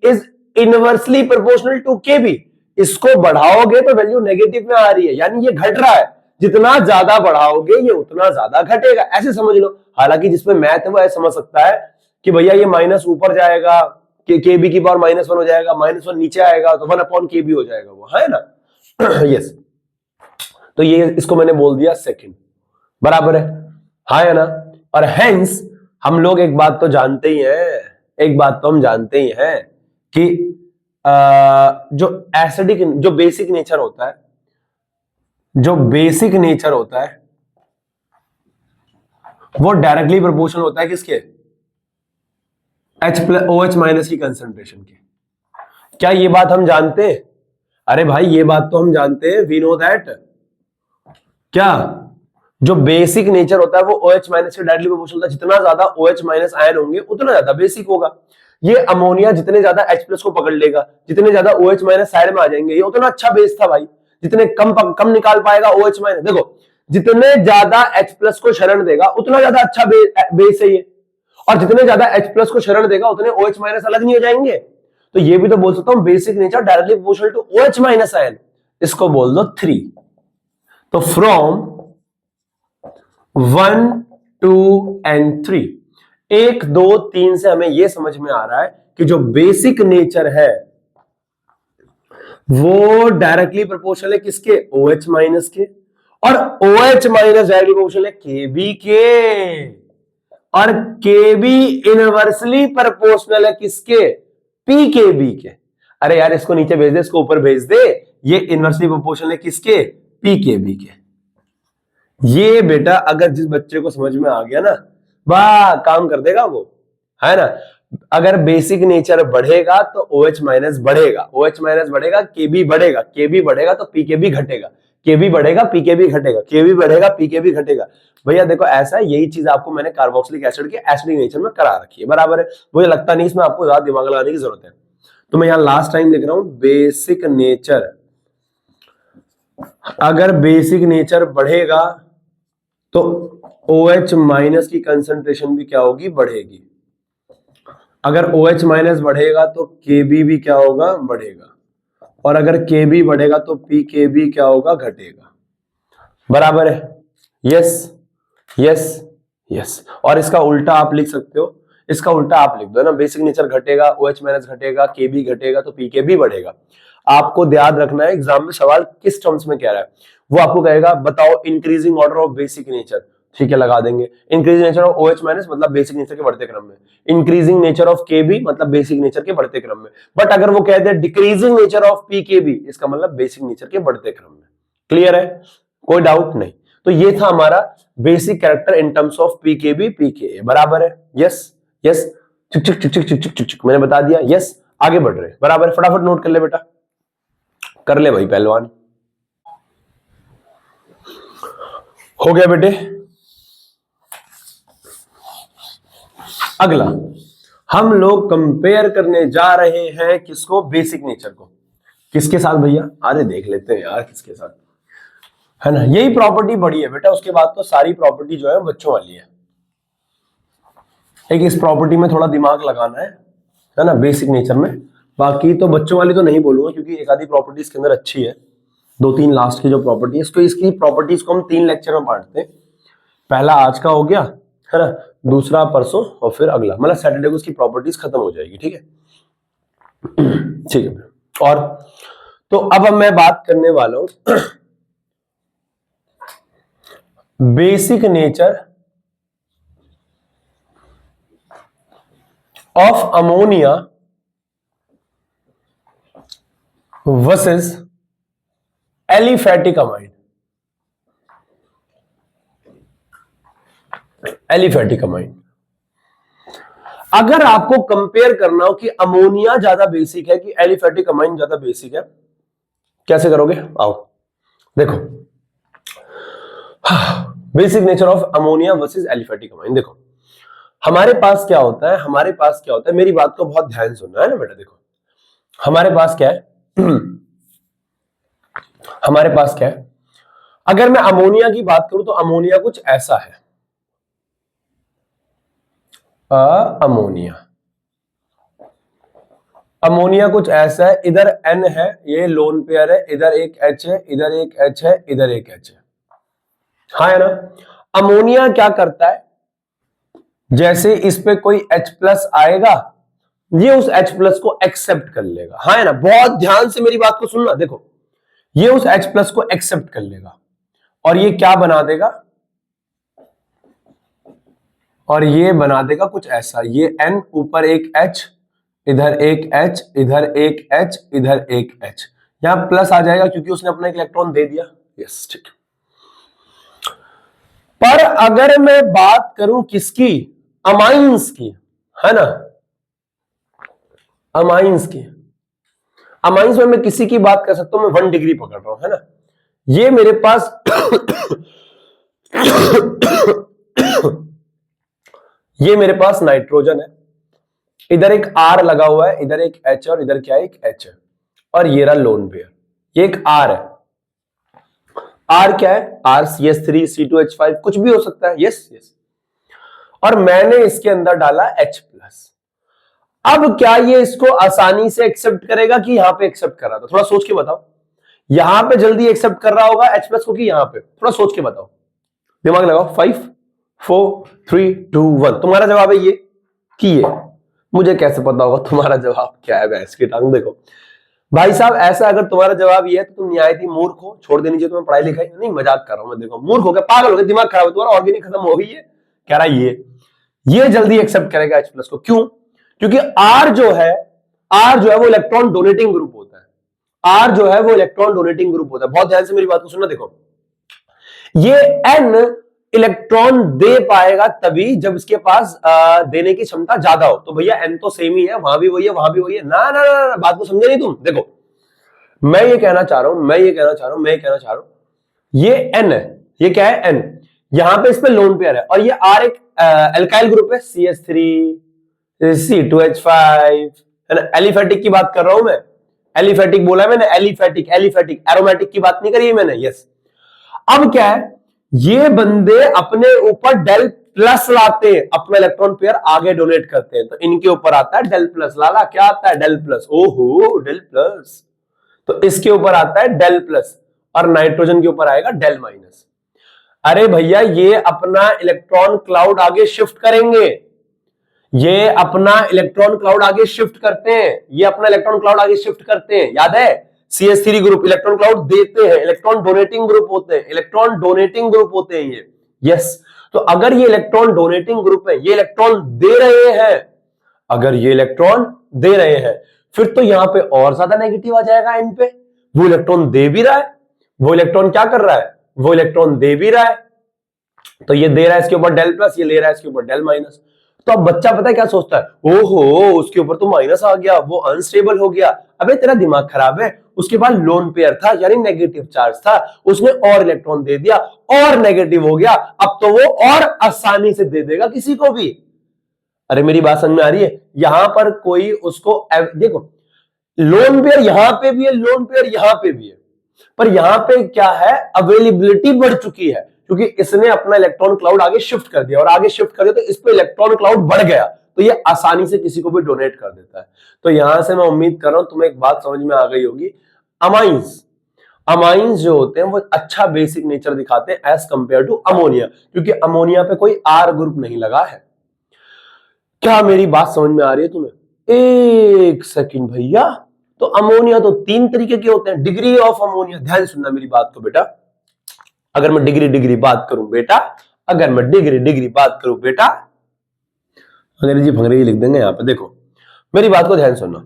is inversely proportional to KB। इसको बढ़ाओगे तो वैल्यू नेगेटिव में आ रही है, यानी ये घट रहा है। जितना ज्यादा बढ़ाओगे ये उतना ज्यादा घटेगा, ऐसे समझ लो। हालांकि जिसमें मैथ है वो ऐसे समझ सकता है कि भैया ये माइनस ऊपर जाएगा, KB की पावर -1 हो जाएगा, -1 नीचे आएगा तो 1/KB हो जाएगा, वो है ना। यस। तो ये इसको मैंने बोल दिया सेकंड, बराबर है, हाँ है ना। और हेंस हम लोग एक बात तो जानते ही हैं, एक बात तो हम जानते ही हैं कि जो एसिडिक, जो बेसिक नेचर होता है, जो बेसिक नेचर होता है वो डायरेक्टली प्रोपोर्शनल होता है किसके? OH माइनस की कंसंट्रेशन के। क्या ये बात हम जानते हैं? अरे भाई ये बात तो हम जानते हैं, वी नो दैट। क्या जो बेसिक नेचर होता है वो OH माइनस से डायरेक्टली प्रोपोर्शनल होता है। जितना ज्यादा OH माइनस आयन होंगे उतना ज्यादा बेसिक होगा। ये अमोनिया जितने ज्यादा H+ को पकड़ लेगा, जितने ज्यादा OH माइनस साइड में आ जाएंगे, ये उतना अच्छा बेस था भाई। जितने कम निकाल पाएगा OH माइनस, देखो जितने ज्यादा H+ को शरण देगा उतना ज्यादा अच्छा बेस है ये, और जितने ज्यादा H+ को शरण देगा उतने OH माइनस अलग नहीं हो जाएंगे। तो ये भी तो बोल सकता हूं basic nature directly proportional to OH minus ion, इसको बोल दो 3। तो फ्रॉम 1 2 एंड 3, 1 2 3 से हमें यह समझ में आ रहा है कि जो बेसिक नेचर है वो डायरेक्टली प्रोपोर्शनल है किसके, OH माइनस के, और OH माइनस डायरेक्टली प्रोपोर्शनल है KB के, और KB इनवर्सली प्रोपोर्शनल है किसके, PKB के। अरे यार इसको नीचे भेज दे, इसको ऊपर भेज दे, ये इनवर्सली प्रोपोर्शनल है किसके, PKB के। ये बेटा अगर जिस बच्चे को समझ में आ गया ना, वाह काम कर देगा वो, है ना। अगर बेसिक नेचर बढ़ेगा तो OH माइनस बढ़ेगा, OH माइनस बढ़ेगा, KB बढ़ेगा, KB बढ़ेगा तो PKB घटेगा, KB बढ़ेगा PKB घटेगा, KB बढ़ेगा PKB घटेगा। भैया देखो ऐसा है, यही चीज आपको मैंने कार्बोक्सिलिक एसिड के एसिडिक नेचर में करा रखी है, बराबर है। मुझे लगता नहीं इसमें आपको ज्यादा दिमाग लगाने की जरूरत है, तो मैं यहां लास्ट टाइम लिख रहा हूं बेसिक नेचर। अगर बेसिक नेचर बढ़ेगा तो OH माइनस की कंसंट्रेशन भी क्या होगी, बढ़ेगी। अगर OH माइनस बढ़ेगा तो KB भी क्या होगा, बढ़ेगा, और अगर KB बढ़ेगा तो PKB क्या होगा, घटेगा, बराबर है। Yes yes yes. और इसका उल्टा आप लिख सकते हो, इसका उल्टा आप लिख दो ना, बेसिक नेचर घटेगा, OH माइनस घटेगा, KB घटेगा तो PKB बढ़ेगा। आपको ध्यान रखना है एग्जाम में सवाल किस टर्म्स में कह रहा है, वो आपको कहेगा बताओ increasing order of basic nature, ठीक है लगा देंगे। Increasing nature of OH minus मतलब बेसिक नेचर के बढ़ते क्रम में, इंक्रीजिंग नेचर ऑफ KB मतलब बेसिक नेचर के बढ़ते क्रम में। बट अगर वो कहते हैं डिक्रीजिंग नेचर ऑफ PKB, इसका मतलब बेसिक नेचर के बढ़ते क्रम में। क्लियर है, कोई डाउट नहीं। तो ये था हमारा basic character in terms of PKB PKA, बराबर है। यस यस, चिक चिक चिक चिक चिक चिक चिक मैंने बता दिया। यस, आगे बढ़ रहे, बराबर, फटाफट नोट कर ले बेटा, कर ले भाई पहलवान। हो गया बेटे। अगला हम लोग कंपेयर करने जा रहे हैं किसको, बेसिक नेचर को। किसके साथ भैया, अरे देख लेते हैं यार किसके साथ, है ना। यही प्रॉपर्टी बड़ी है बेटा, उसके बाद तो सारी प्रॉपर्टी जो है बच्चों वाली है। एक इस प्रॉपर्टी में थोड़ा दिमाग लगाना है ना, बेसिक नेचर में। बाकी तो बच्चों वाली तो नहीं बोलूंगा क्योंकि एक आधी प्रॉपर्टी इसके अंदर अच्छी है, 2-3 लास्ट की जो प्रॉपर्टी है, इसको इसकी प्रॉपर्टीज को हम 3 लेक्चर में बांटते हैं। पहला आज का हो गया, है ना, दूसरा परसों, और फिर अगला मतलब सैटरडे को इसकी प्रॉपर्टीज खत्म हो जाएगी, ठीक है। ठीक है। और तो अब मैं बात करने वाला हूं basic nature of ammonia versus aliphatic amine. Aliphatic amine, अगर आपको कंपेयर करना हो कि अमोनिया ज्यादा बेसिक है कि एलिफेटिक अमाइन ज्यादा बेसिक है, कैसे करोगे, आओ देखो। Basic nature of ammonia versus aliphatic amine. देखो हमारे पास क्या होता है, हमारे पास क्या होता है, मेरी बात को बहुत ध्यान सुनना है ना बेटा। देखो हमारे पास क्या है हमारे पास क्या है, अगर मैं अमोनिया की बात करूं तो अमोनिया कुछ ऐसा है, अमोनिया, अमोनिया कुछ ऐसा है, इधर N है, ये लोन पेयर है, इधर एक H है, इधर एक H है, इधर एक H है, हाँ है ना। अमोनिया क्या करता है, जैसे इस पे कोई H प्लस आएगा, ये उस H प्लस को एक्सेप्ट कर लेगा, हाँ है ना। बहुत ध्यान से मेरी बात को सुनना, देखो ये उस H प्लस को एक्सेप्ट कर लेगा और ये क्या बना देगा, और ये बना देगा कुछ ऐसा, ये N ऊपर एक H, इधर एक H, इधर एक H, इधर एक H, यहां प्लस आ जाएगा क्योंकि उसने अपना एक इलेक्ट्रॉन दे दिया। यस ठीक। पर अगर मैं बात करूं किसकी, अमाइंस की, है ना, अमाइंस की, अमाइंस में मैं किसी की बात कर सकता हूं, मैं 1 डिग्री पकड़ रहा हूं, है ना। ये मेरे पास ये मेरे पास नाइट्रोजन है, इधर एक R लगा हुआ है, इधर एक H और इधर क्या है, एक H है, और ये रहा लोन पेयर, ये एक R है। R क्या है, RCH3 C2H5 कुछ भी हो सकता है, यस यस। और मैंने इसके अंदर डाला H प्लस। अब क्या ये इसको आसानी से एक्सेप्ट करेगा कि यहां पे एक्सेप्ट कर रहा था, थोड़ा सोच के बताओ। यहां पे जल्दी एक्सेप्ट कर रहा होगा H प्लस को कि यहां पे, थोड़ा सोच के बताओ। दिमाग लगाओ, 5 4 3 2 1। तुम्हारा जवाब है ये कि ये। मुझे कैसे पता होगा तुम्हारा जवाब क्या है? भैंस की टांग। देखो भाई साहब, ऐसा अगर तुम्हारा जवाब ये है तो तुम निहायत ही मूर्ख हो, छोड़ देनी चाहिए तुम्हें पढ़ाई लिखाई। नहीं मजाक कर रहा हूं मैं। देखो मूर्ख हो गया, पागल हो गया, दिमाग खराब है तुम्हारा, ऑर्गेनिक खत्म हो गई है। कह रहा है ये जल्दी एक्सेप्ट करेगा H प्लस को। क्यों? क्योंकि R जो है वो इलेक्ट्रॉन डोनेटिंग ग्रुप होता है। R जो है वो इलेक्ट्रॉन डोनेटिंग ग्रुप होता है। बहुत ध्यान से मेरी बात को सुनना। देखो ये N इलेक्ट्रॉन दे पाएगा तभी जब इसके पास देने की क्षमता ज्यादा हो। तो भैया N तो सेम ही है, वहां भी वही है, वहां भी वही है। ना ना ना, ना बात को समझे नहीं तुम। देखो मैं ये कहना चाह रहा हूं ये N है, ये क्या है? N। यहां पे इस पे लोन पेयर है और ये R एक एल्काइल ग्रुप है, CH3 C2H5 है ना। एलिफेटिक की बात कर रहा हूं मैं। एलिफेटिक बोला है मैंने, एलिफेटिक एरोमेटिक की बात नहीं करी है मैंने। यस। अब क्या है, ये बंदे अपने ऊपर डेल प्लस लाते हैं, अपना इलेक्ट्रॉन पेयर आगे डोनेट करते हैं, तो इनके ऊपर आता है डेल प्लस। लाला क्या आता है? Del plus. ओहो डेल प्लस। तो इसके ऊपर आता है डेल प्लस और नाइट्रोजन के ऊपर आएगा डेल माइनस। अरे भैया ये अपना इलेक्ट्रॉन क्लाउड आगे शिफ्ट करेंगे, ये अपना इलेक्ट्रॉन क्लाउड आगे शिफ्ट करते हैं, ये अपना इलेक्ट्रॉन क्लाउड आगे शिफ्ट करते हैं। याद है CH3 ग्रुप इलेक्ट्रॉन क्लाउड देते हैं, इलेक्ट्रॉन डोनेटिंग ग्रुप होते हैं, इलेक्ट्रॉन डोनेटिंग ग्रुप होते हैं ये। यस। तो अगर ये इलेक्ट्रॉन डोनेटिंग ग्रुप है, ये इलेक्ट्रॉन दे रहे हैं, अगर ये इलेक्ट्रॉन दे रहे हैं, फिर तो यहां पे और ज्यादा नेगेटिव आ जाएगा इन पे। वो इलेक्ट्रॉन दे भी रहा है, वो इलेक्ट्रॉन क्या कर रहा है? वो इलेक्ट्रॉन दे भी रहा है। तो ये दे रहा है इसके ऊपर डेल प्लस, ये ले रहा है इसके ऊपर डेल माइनस। तो अब बच्चा पता है क्या सोचता है? ओहो उसके ऊपर तो माइनस आ गया, वो अनस्टेबल हो गया। अबे तेरा दिमाग खराब है, उसके पास लोन पेयर था यानी नेगेटिव चार्ज था, उसने और इलेक्ट्रॉन दे दिया और नेगेटिव हो गया। अब तो वो और आसानी से दे देगा किसी को भी। अरे मेरी बात समझ में आ रही है? यहां पर कोई उसको देखो, लोन पेयर यहां पे भी है, लोन पेयर यहां पे भी है, पर यहां पे क्या है? अवेलेबिलिटी बढ़ चुकी है क्योंकि इसने अपना इलेक्ट्रॉन क्लाउड आगे शिफ्ट कर दिया और आगे शिफ्ट कर दिया तो इस पे इलेक्ट्रॉन क्लाउड बढ़ गया, तो ये आसानी से किसी को भी डोनेट कर देता है। तो यहां से मैं उम्मीद कर रहा हूं तुम्हें एक बात समझ में आ गई होगी। अमाइंस अमाइंस जो होते हैं वो अच्छा बेसिक नेचर दिखाते हैं एज कंपेयर टू अमोनिया, क्योंकि अमोनिया पे कोई आर ग्रुप नहीं लगा है। क्या मेरी बात समझ में आ रही है तुम्हें? एक सेकंड भैया। तो अमोनिया तो 3 तरीके के होते हैं। डिग्री ऑफ अमोनिया, ध्यान सुनना मेरी बात को बेटा। अगर मैं डिग्री बात करूं बेटा, अगर मैं डिग्री बात करूं बेटा, अंग्रेजी भंग्रेजी लिख देंगे यहां पे। देखो मेरी बात को ध्यान सुनना।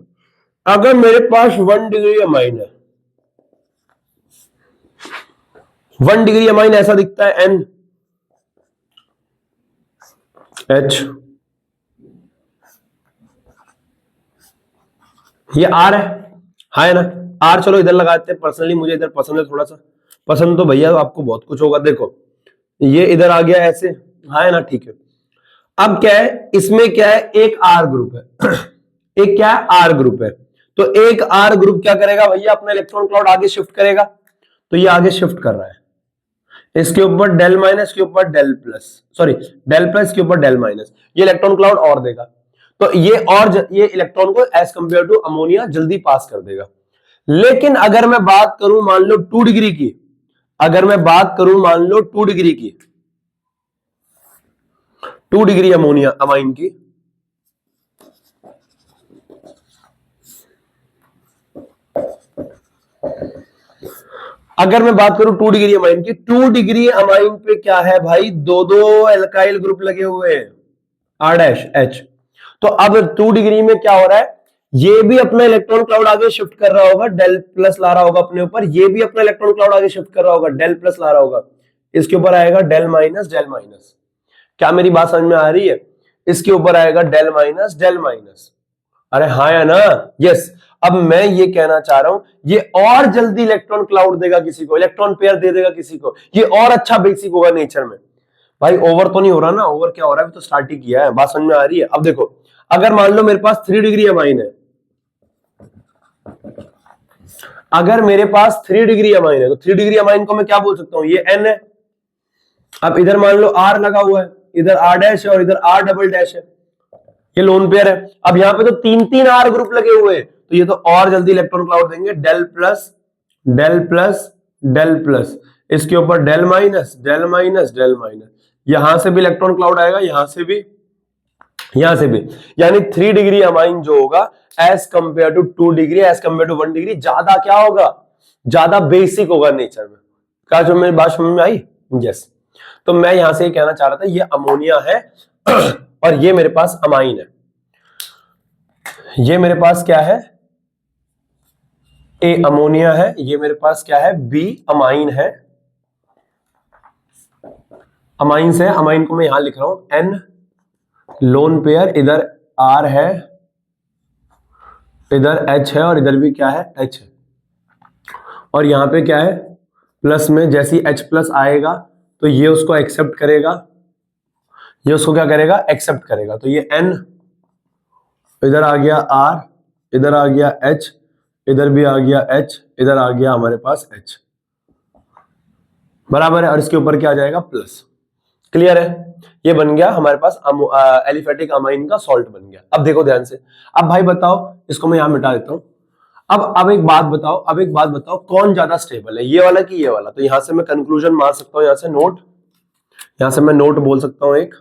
अगर मेरे पास 1 डिग्री अमाइन है, 1 डिग्री अमाइन ऐसा दिखता है, NH, ये R है ना? R चलो इधर लगाते हैं, पर्सनली मुझे इधर पसंद है, थोड़ा सा पसंद तो भैया आपको बहुत कुछ होगा। देखो ये इधर आ गया ऐसे, है ना? ठीक है। अब क्या है, इसमें क्या है? एक R ग्रुप है एक क्या है? R ग्रुप है। तो एक R ग्रुप क्या करेगा भैया? अपना इलेक्ट्रॉन क्लाउड आगे शिफ्ट करेगा। तो ये आगे शिफ्ट कर रहा है, इसके ऊपर डेल माइनस के ऊपर del plus, sorry del plus के ऊपर डेल माइनस, ये इलेक्ट्रॉन क्लाउड और देगा। तो ये इलेक्ट्रॉन को एज कंपेयर टू अमोनिया जल्दी पास कर देगा। लेकिन अगर मैं बात करूं मान लो 2 डिग्री की, अगर मैं बात करूं मान लो 2 डिग्री की, 2 डिग्री अमोनिया अमाइन की, अगर मैं बात करूं 2 डिग्री अमाइन की, 2 डिग्री अमाइन पे क्या है भाई? दो एल्काइल ग्रुप लगे हुए हैं, R-H। तो अब 2 डिग्री में क्या हो रहा है? ये भी अपना इलेक्ट्रॉन क्लाउड आगे शिफ्ट कर रहा होगा, डेल प्लस ला रहा होगा अपने ऊपर, ये भी अपना इलेक्ट्रॉन क्लाउड आगे शिफ्ट कर रहा होगा, डेल प्लस ला रहा होगा, इसके ऊपर आएगा डेल माइनस डेल माइनस। क्या मेरी बात समझ में आ रही है? इसके ऊपर आएगा डेल माइनस डेल माइनस। अरे हाँ या ना? यस। अब मैं ये कहना चाह रहा हूं, ये और जल्दी इलेक्ट्रॉन क्लाउड देगा किसी को, इलेक्ट्रॉन पेयर दे देगा किसी को, ये और अच्छा बेसिक होगा नेचर में। भाई ओवर तो नहीं हो रहा ना? ओवर क्या हो रहा है? तो स्टार्ट ही किया है, बात समझ में आ रही है? अब देखो अगर मान लो मेरे पास 3 डिग्री अमाइन है, अगर मेरे पास 3 डिग्री अमाइन है तो 3 डिग्री अमाइन को मैं क्या बोल सकता हूं? ये N है। अब इधर मान लो R लगा हुआ है, इधर R' है और इधर R डबल डैश है, ये लोन पेयर है। अब यहां पे तो 3 R ग्रुप लगे हुए हैं, तो ये तो और जल्दी इलेक्ट्रॉन क्लाउड देंगे, del plus del plus del plus. इसके ऊपर del minus del minus del minus, यहां से भी इलेक्ट्रॉन क्लाउड आएगा, यहां से भी, यहां से भी, यानी 3 डिग्री अमाइन जो होगा as compare to 2 degree, as compare to 1 degree, ज्यादा क्या होगा, ज्यादा बेसिक होगा नेचर में। क्या जो मेरी बात समझ में आई? यस। तो मैं यहां से कहना चाह रहा था ये अमोनिया है और ये मेरे पास अमाइन है, ये मेरे पास क्या है, ए अमोनिया है, ये मेरे पास क्या है, बी अमाइन है, अमाइन से, अमाइन को मैं यहां लिख रहा हूं एन लोन पेयर, इधर आर है, इधर एच है और इधर भी क्या है, एच है, और यहां पे क्या है प्लस में, जैसी एच प्लस आएगा तो ये उसको एक्सेप्ट करेगा, ये उसको क्या करेगा, एक्सेप्ट करेगा, तो ये एन, इधर आ गया आर, इधर आ गया एच, इधर भी आ गया एच, इधर आ गया हमारे पास एच, बराबर है, और इसके ऊपर क्या आ जाएगा, प्लस। क्लियर है? ये बन गया हमारे पास एलिफेटिक अमाइन का सॉल्ट बन गया। अब देखो ध्यान से, अब भाई बताओ, इसको मैं यहां मिटा देता हूं। अब एक बात बताओ, अब एक बात बताओ, कौन ज्यादा स्टेबल है, ये वाला कि ये वाला? तो यहां से मैं कंक्लूजन मार सकता हूं, यहां से नोट, यहां से मैं नोट बोल सकता हूं एक,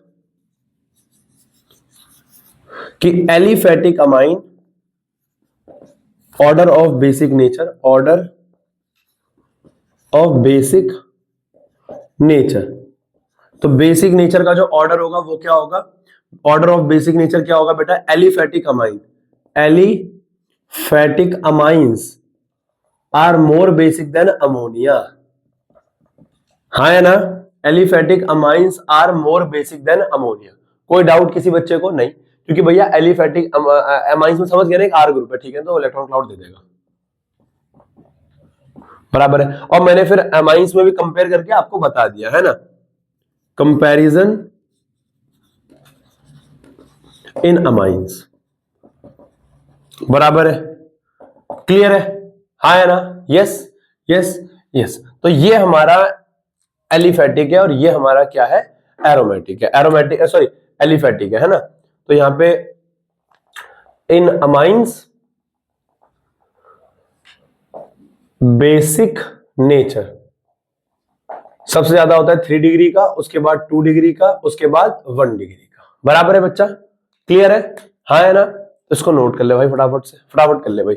कि aliphatic amine order of basic nature, order of basic nature, तो बेसिक नेचर का जो ऑर्डर होगा वो क्या होगा, ऑर्डर ऑफ बेसिक नेचर क्या होगा बेटा, aliphatic amine, aliphatic amines are more basic than ammonia, हाँ है ना, aliphatic amines are more basic than ammonia. कोई डाउट किसी बच्चे को? नहीं, क्योंकि भैया एलिफेटिक अमाइंस में समझ गए ना, एक आर ग्रुप है, ठीक है, तो इलेक्ट्रॉन क्लाउड दे देगा, बराबर है। और मैंने फिर अमाइंस में भी कंपेयर करके आपको बता दिया है ना, कंपैरिजन इन अमाइंस, बराबर है, क्लियर है, हाँ है ना, यस यस यस। तो ये हमारा एलिफेटिक है और ये हमारा क्या है, एरोमेटिक है, एरोमेटिक सॉरी एलिफेटिक है ना। तो यहां पे इन अमाइंस बेसिक नेचर सबसे ज्यादा होता है 3 डिग्री का, उसके बाद 2 डिग्री का, उसके बाद 1 डिग्री का, बराबर है बच्चा, क्लियर है, हाँ है ना। तो इसको नोट कर ले भाई, फटाफट से, फटाफट कर ले भाई।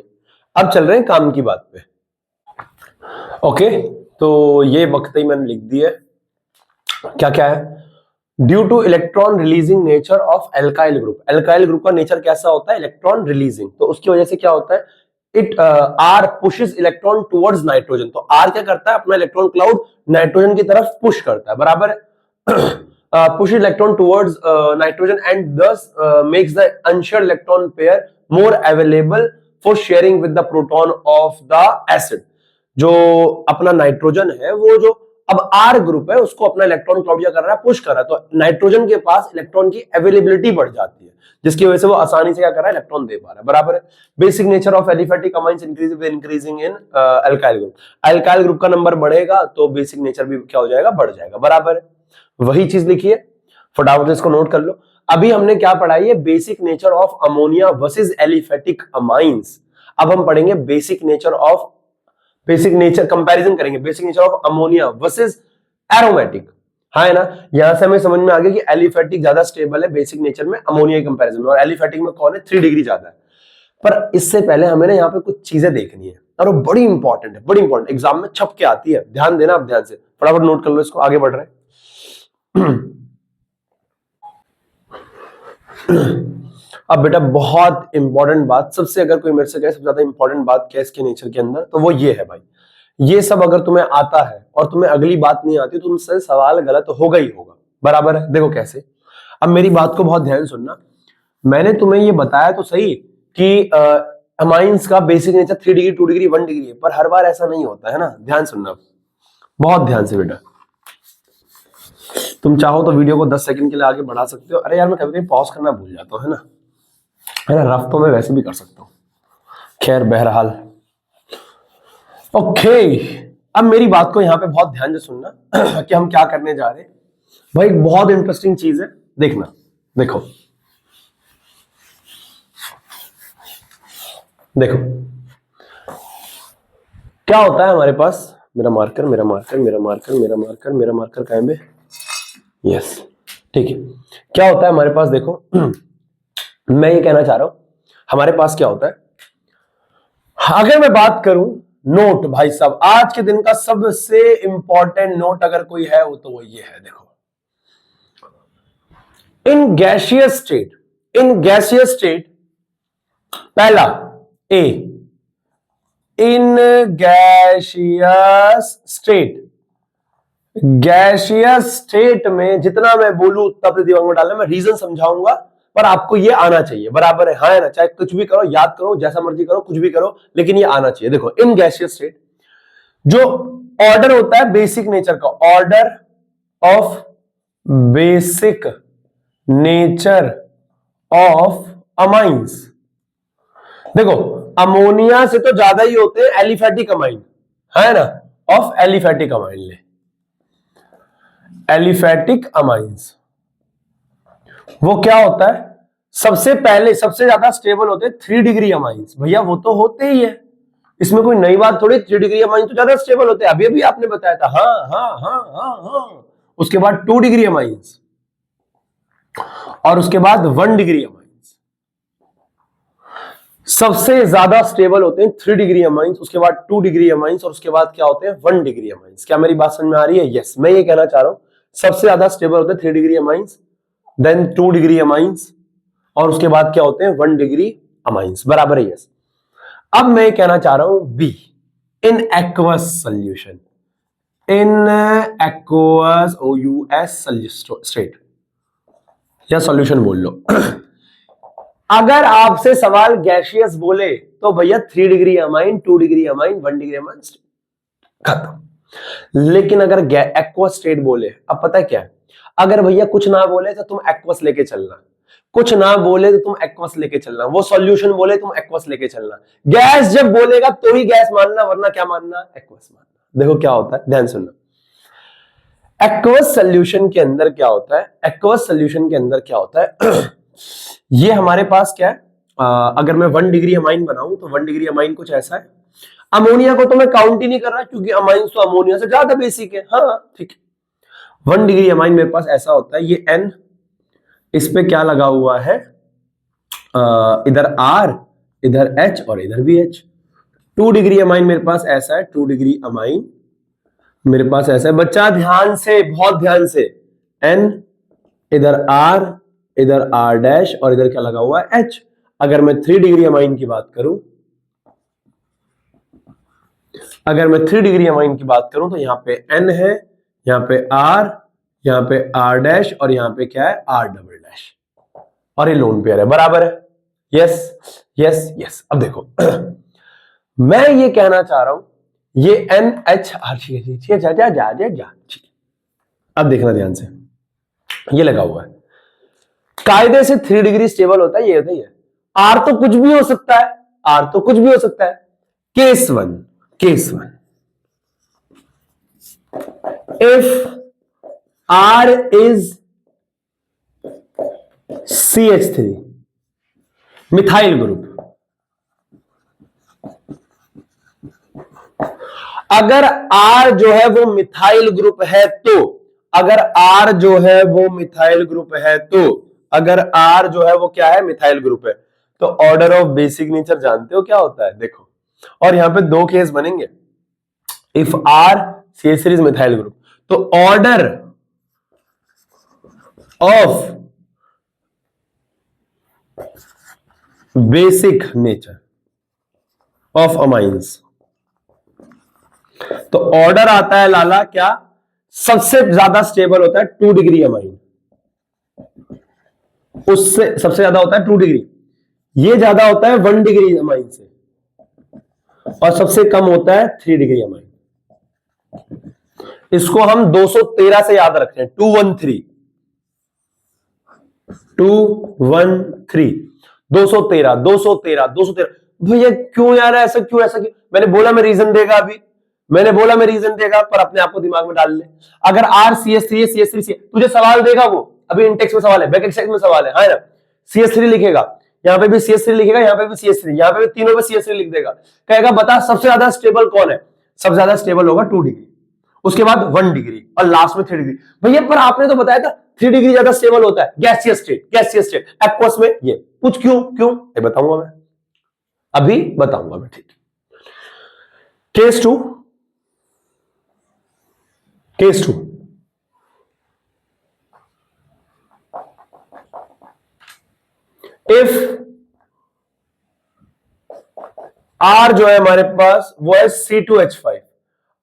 अब चल रहे हैं काम की बात पे, ओके। तो ये वक्त ही मैंने लिख दिया, क्या क्या है, due two electron releasing nature of alkyl group, alkyl group का नेचर कैसा होता है, इलेक्ट्रॉन रिलीजिंग, तो उसकी वजह से क्या होता है, it R pushes electron towards nitrogen, तो आर क्या करता है, अपना इलेक्ट्रॉन क्लाउड नाइट्रोजन की तरफ पुश करता है, बराबर है, push electron towards nitrogen and this makes the unshared electron pair more available for sharing with the proton of the acid. जो अपना नाइट्रोजन है, वो जो अब आर ग्रुप है, उसको अपना इलेक्ट्रॉन क्लाउड क्या कर रहा है, पुश कर रहा है, तो नाइट्रोजन के पास इलेक्ट्रॉन की अवेलेबिलिटी बढ़ जाती है, जिसकी वजह से वो आसानी से क्या कर रहा है, इलेक्ट्रॉन दे पा रहा है, बराबर है। Basic nature of aliphatic amines increasing in alkyl group, alkyl group का नंबर बढ़ेगा तो बेसिक नेचर भी क्या हो जाएगा, बढ़ जाएगा, बराबर है। वही चीज लिखिए, फटाफट इसको नोट कर लो। अभी हमने क्या पढ़ा है, basic nature of ammonia versus aliphatic amines. अब हम पढ़ेंगे basic nature of, basic nature comparison करेंगे, basic nature of ammonia versus aromatic, हाँ है ना। यहां से हमें समझ में आ गया कि एलिफेटिक ज्यादा स्टेबल है बेसिक नेचर में अमोनिया के कंपैरिजन में, और एलिफेटिक में कौन है, 3 डिग्री ज्यादा है। पर इससे पहले हमें ना यहाँ पे कुछ चीजें देखनी है, और वो बड़ी इंपॉर्टेंट है, बड़ी इंपॉर्टेंट, एग्जाम में छप के आती है, ध्यान देना, आप ध्यान से फटाफट नोट कर लो इसको, आगे बढ़ रहे हैं। अब बेटा बहुत इंपॉर्टेंट बात, सबसे अगर कोई मेरे से कहे सबसे ज्यादा इंपॉर्टेंट बात क्या है इसके नेचर के अंदर, तो वो ये है भाई, ये सब अगर तुम्हें आता है और तुम्हें अगली बात नहीं आती, तो तुमसे सवाल गलत होगा ही होगा, बराबर है। देखो कैसे, अब मेरी बात को बहुत ध्यान सुनना, मैंने तुम्हें ये बताया तो सही कि अमाइंस का basic nature 3 degree 2 degree 1 degree है, पर हर बार ऐसा नहीं होता है ना, ध्यान सुनना बहुत ध्यान से बेटा। तुम चाहो तो वीडियो को 10 सेकंड के लिए आगे बढ़ा सकते हो, अरे यार मैं कभी कभी पॉज करना भूल जाता हूँ, है ना, रफ तो मैं वैसे भी कर सकता हूँ, खैर बहरहाल, ओके। अब मेरी बात को यहां पे बहुत ध्यान से सुनना कि हम क्या करने जा रहे हैं भाई, बहुत इंटरेस्टिंग चीज है, देखना, देखो देखो क्या होता है हमारे पास, मेरा मार्कर मेरा मार्कर मेरा मार्कर मेरा मार्कर मेरा मार्कर कहाँ है? यस, ठीक है। क्या होता है हमारे पास, देखो मैं ये कहना चाह रहा हूं हमारे पास क्या होता है, अगर मैं बात करूं नोट, भाई साहब आज के दिन का सबसे इंपॉर्टेंट नोट अगर कोई है वो तो वो ये है, देखो इन गैसियस स्टेट पहला ए, इन गैसियस स्टेट में जितना मैं बोलूं उतना अपने दिमाग में डालना, मैं रीजन समझाऊंगा पर आपको ये आना चाहिए, बराबर है, हाँ है ना, चाहे कुछ भी करो, याद करो, जैसा मर्जी करो, कुछ भी करो, लेकिन ये आना चाहिए। देखो इन गैसियस स्टेट जो ऑर्डर होता है बेसिक नेचर का, order of basic nature of amines, देखो अमोनिया से तो ज्यादा ही होते हैं एलिफेटिक अमाइन, है ना, ऑफ एलिफेटिक अमाइन, ले एलिफेटिक अमाइंस वो क्या होता है, सबसे पहले सबसे ज्यादा स्टेबल होते हैं 3 डिग्री अमाइंस, भैया वो तो होते ही है, इसमें कोई नई बात थोड़ी, 3 डिग्री अमाइंस तो ज्यादा स्टेबल होते हैं, अभी अभी आपने बताया था, हाँ हाँ हाँ हाँ हाँ। उसके बाद 2 डिग्री अमाइंस और उसके बाद 1 डिग्री अमाइंस, सबसे ज्यादा स्टेबल होते हैं 3 डिग्री अमाइंस, उसके बाद 2 डिग्री अमाइंस और उसके बाद क्या होते हैं 1 डिग्री अमाइंस। क्या मेरी बात समझ में आ रही है? यस, मैं ये कहना चाह रहा हूं सबसे ज्यादा स्टेबल होते हैं 3 degree amines, then 2 degree amines और उसके बाद क्या होते हैं 1 डिग्री अमाइंस, बराबर है, यस। अब मैं कहना चाह रहा हूं B, in aqueous solution, in aqueous OUS state या सॉल्यूशन बोल लो अगर आपसे सवाल गैसियस बोले तो भैया 3 degree amine, 2 degree amine, 1 degree amine, खत्म। लेकिन अगर एक्वस स्टेट बोले, अब पता है क्या है, अगर भैया कुछ ना बोले तो तुम एक्वस लेके चलना, कुछ ना बोले तो तुम एक्वस लेके चलना, वो सॉल्यूशन बोले तुम एक्वस लेके चलना, गैस जब बोलेगा तो ही गैस मानना, वरना क्या मानना, एक्वस मानना। देखो क्या होता है, ध्यान सुनना, एक्वस सॉल्यूशन के अंदर क्या होता है, एक्वस सॉल्यूशन के अंदर क्या होता है ये हमारे पास क्या है, अगर मैं 1 डिग्री अमाइन बनाऊं तो 1 डिग्री अमाइन कुछ ऐसा है, अमोनिया को तो मैं काउंट ही नहीं कर रहा क्योंकि अमाइन तो अमोनिया से ज्यादा बेसिक है, हाँ ठीक है। 1 डिग्री अमाइन मेरे पास ऐसा होता है, ये N, इस पे क्या लगा हुआ है, इधर R, इधर H और इधर भी H। 2 डिग्री अमाइन मेरे पास ऐसा है, 2 डिग्री अमाइन मेरे पास ऐसा है, बच्चा ध्यान से, बहुत ध्यान से, N, इधर R, इधर R डैश और इधर क्या लगा हुआ है H। अगर मैं 3 डिग्री अमाइन की बात करूं, अगर मैं 3 डिग्री अमाइन की बात करूं तो यहां पे N है, यहां पे R, यहां पे R डैश और यहां पे क्या है R डबल डैश और ये लोन पेयर है, बराबर है, यस यस यस। अब देखो मैं ये कहना चाह रहा हूं ये NHR, ठीक है, जा, अब देखना ध्यान से, ये लगा हुआ है, कायदे से 3 डिग्री स्टेबल होता है, ये होता है, R तो कुछ भी हो सकता है, R तो कुछ भी हो सकता है। Case one, if R is CH3 methyl group, अगर R जो है वो मिथाइल ग्रुप है तो, अगर R जो है वो मिथाइल ग्रुप है तो, अगर R जो है वो क्या है, मिथाइल ग्रुप है, तो ऑर्डर ऑफ बेसिक नेचर जानते हो क्या होता है, देखो, और यहां पे 2 केस बनेंगे, if R CH3 is methyl group, तो order of basic nature of amines, तो ऑर्डर आता है लाला क्या, सबसे ज्यादा स्टेबल होता है 2 डिग्री अमाइन, उससे सबसे ज्यादा होता है 2 डिग्री, ये ज्यादा होता है 1 डिग्री अमाइन से, और सबसे कम होता है 3 डिग्री अमाइन। इसको हम 213 से याद रखते हैं, 213 213 भैया क्यों यार, ऐसा क्यों, मैंने बोला मैं रीजन देगा, अभी मैंने बोला मैं रीजन देगा, पर अपने आप को दिमाग में डाल ले। अगर R CH3 CH3 तुझे सवाल देगा, वो अभी इंटेक्स में सवाल है, बैक एक्सटेक्स में सवाल है ना, CH3 लिखेगा, यहां पे भी CH3 लिखेगा, यहां पे भी CH3, यहां पे भी तीनों पे CH3 लिख देगा, कहेगा बता सबसे ज्यादा स्टेबल कौन है, सबसे ज्यादा स्टेबल होगा 2 डिग्री, उसके बाद 1 डिग्री और लास्ट में 3 डिग्री। भैया पर आपने तो बताया था 3 डिग्री ज्यादा स्टेबल होता है, gaseous state, gaseous state aqueous में। ये पूछ क्यों क्यों ये बताऊंगा मैं, अभी बताऊंगा मैं, ठीक। केस 2, केस 2, इफ R जो है हमारे पास वो है C2H5,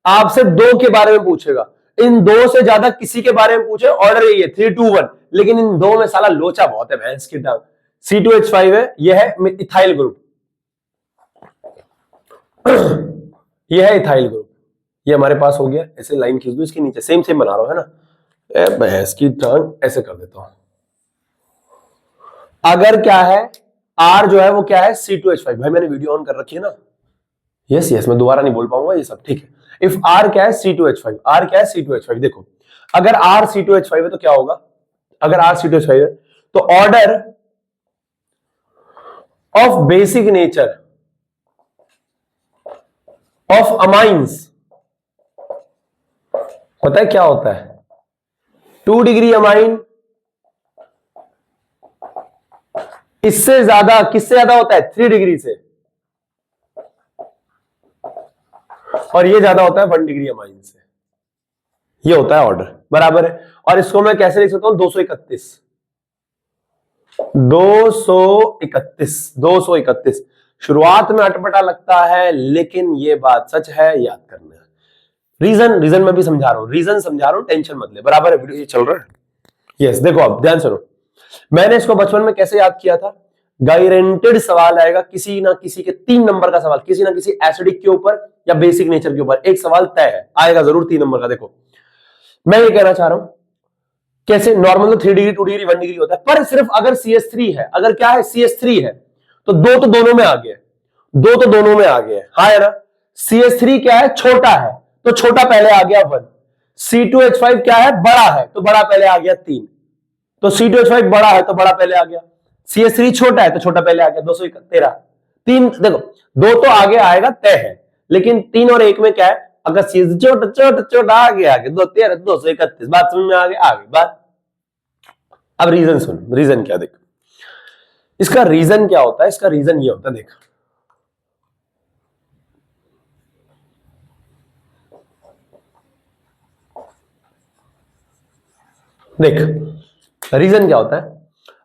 आपसे 2 के बारे में पूछेगा, इन 2 से ज्यादा किसी के बारे में पूछे ऑर्डर यही है 3, 2, 1, लेकिन इन 2 में साला लोचा बहुत है भैंस की टांग। C2H5 है, यह है इथाइल ग्रुप, यह है इथाइल ग्रुप, ये हमारे पास हो गया। ऐसे लाइन खींच दो इसके नीचे, सेम सेम बना रहा हूं है ना, भैंस की टांग ऐसे कर देता हूं। अगर क्या है R जो है वो क्या है C2H5, भाई मैंने वीडियो ऑन कर रखी है ना, यस यस मैं दोबारा नहीं बोल पाऊंगा ये सब, ठीक है। इफ R क्या है C2H5, R क्या है C2H5, देखो अगर R C2H5 है तो क्या होगा, अगर R C2H5 है तो order of basic nature of amines पता है क्या होता है, 2 डिग्री अमाइन, इससे ज्यादा किससे ज्यादा होता है 3 डिग्री से, और ये ज्यादा होता है 1 डिग्री अमाइन से, ये होता है ऑर्डर, बराबर है। और इसको मैं कैसे लिख सकता हूं 231, 231 शुरुआत में अटपटा लगता है लेकिन ये बात सच है, याद करना है। रीजन मैं भी समझा रहा हूं, रीजन समझा रहा हूं, टेंशन मत ले, बराबर है। वीडियो ये चल रहा है, यस। देखो अब ध्यान सुनो, मैंने इसको बचपन में कैसे याद किया था, गारंटेड सवाल आएगा किसी ना किसी के 3 नंबर का सवाल, किसी ना किसी एसिडिक के ऊपर या बेसिक नेचर के ऊपर एक सवाल तय है, आएगा जरूर 3 नंबर का। देखो मैं ये कहना चाह रहा हूं, कैसे नॉर्मल तो 3 डिग्री 2 डिग्री 1 डिग्री होता है, पर सिर्फ अगर CH3 है, अगर क्या है CH3 है तो 2 तो दोनों में आ गया, 2 तो दोनों में आ गया, हाँ है ना। CH3 क्या है छोटा है तो छोटा पहले आ गया 1, C2H5 क्या है बड़ा है तो बड़ा पहले आ गया 3, तो C2H5 बड़ा है तो बड़ा पहले आ गया, CH3 छोटा है तो छोटा पहले आ गया 213। 3 देखो 2 तो आगे आएगा तय है, लेकिन 3 और 1 में क्या है, अगर CH छोटा छोटा छोटा आगे आगे 213 231, बात समझ में आगे आगे बात। अब रीजन सुन, रीजन क्या देख, इसका रीजन क्या होता है, इसका रीजन ये होता है, देख देख रीजन क्या होता है।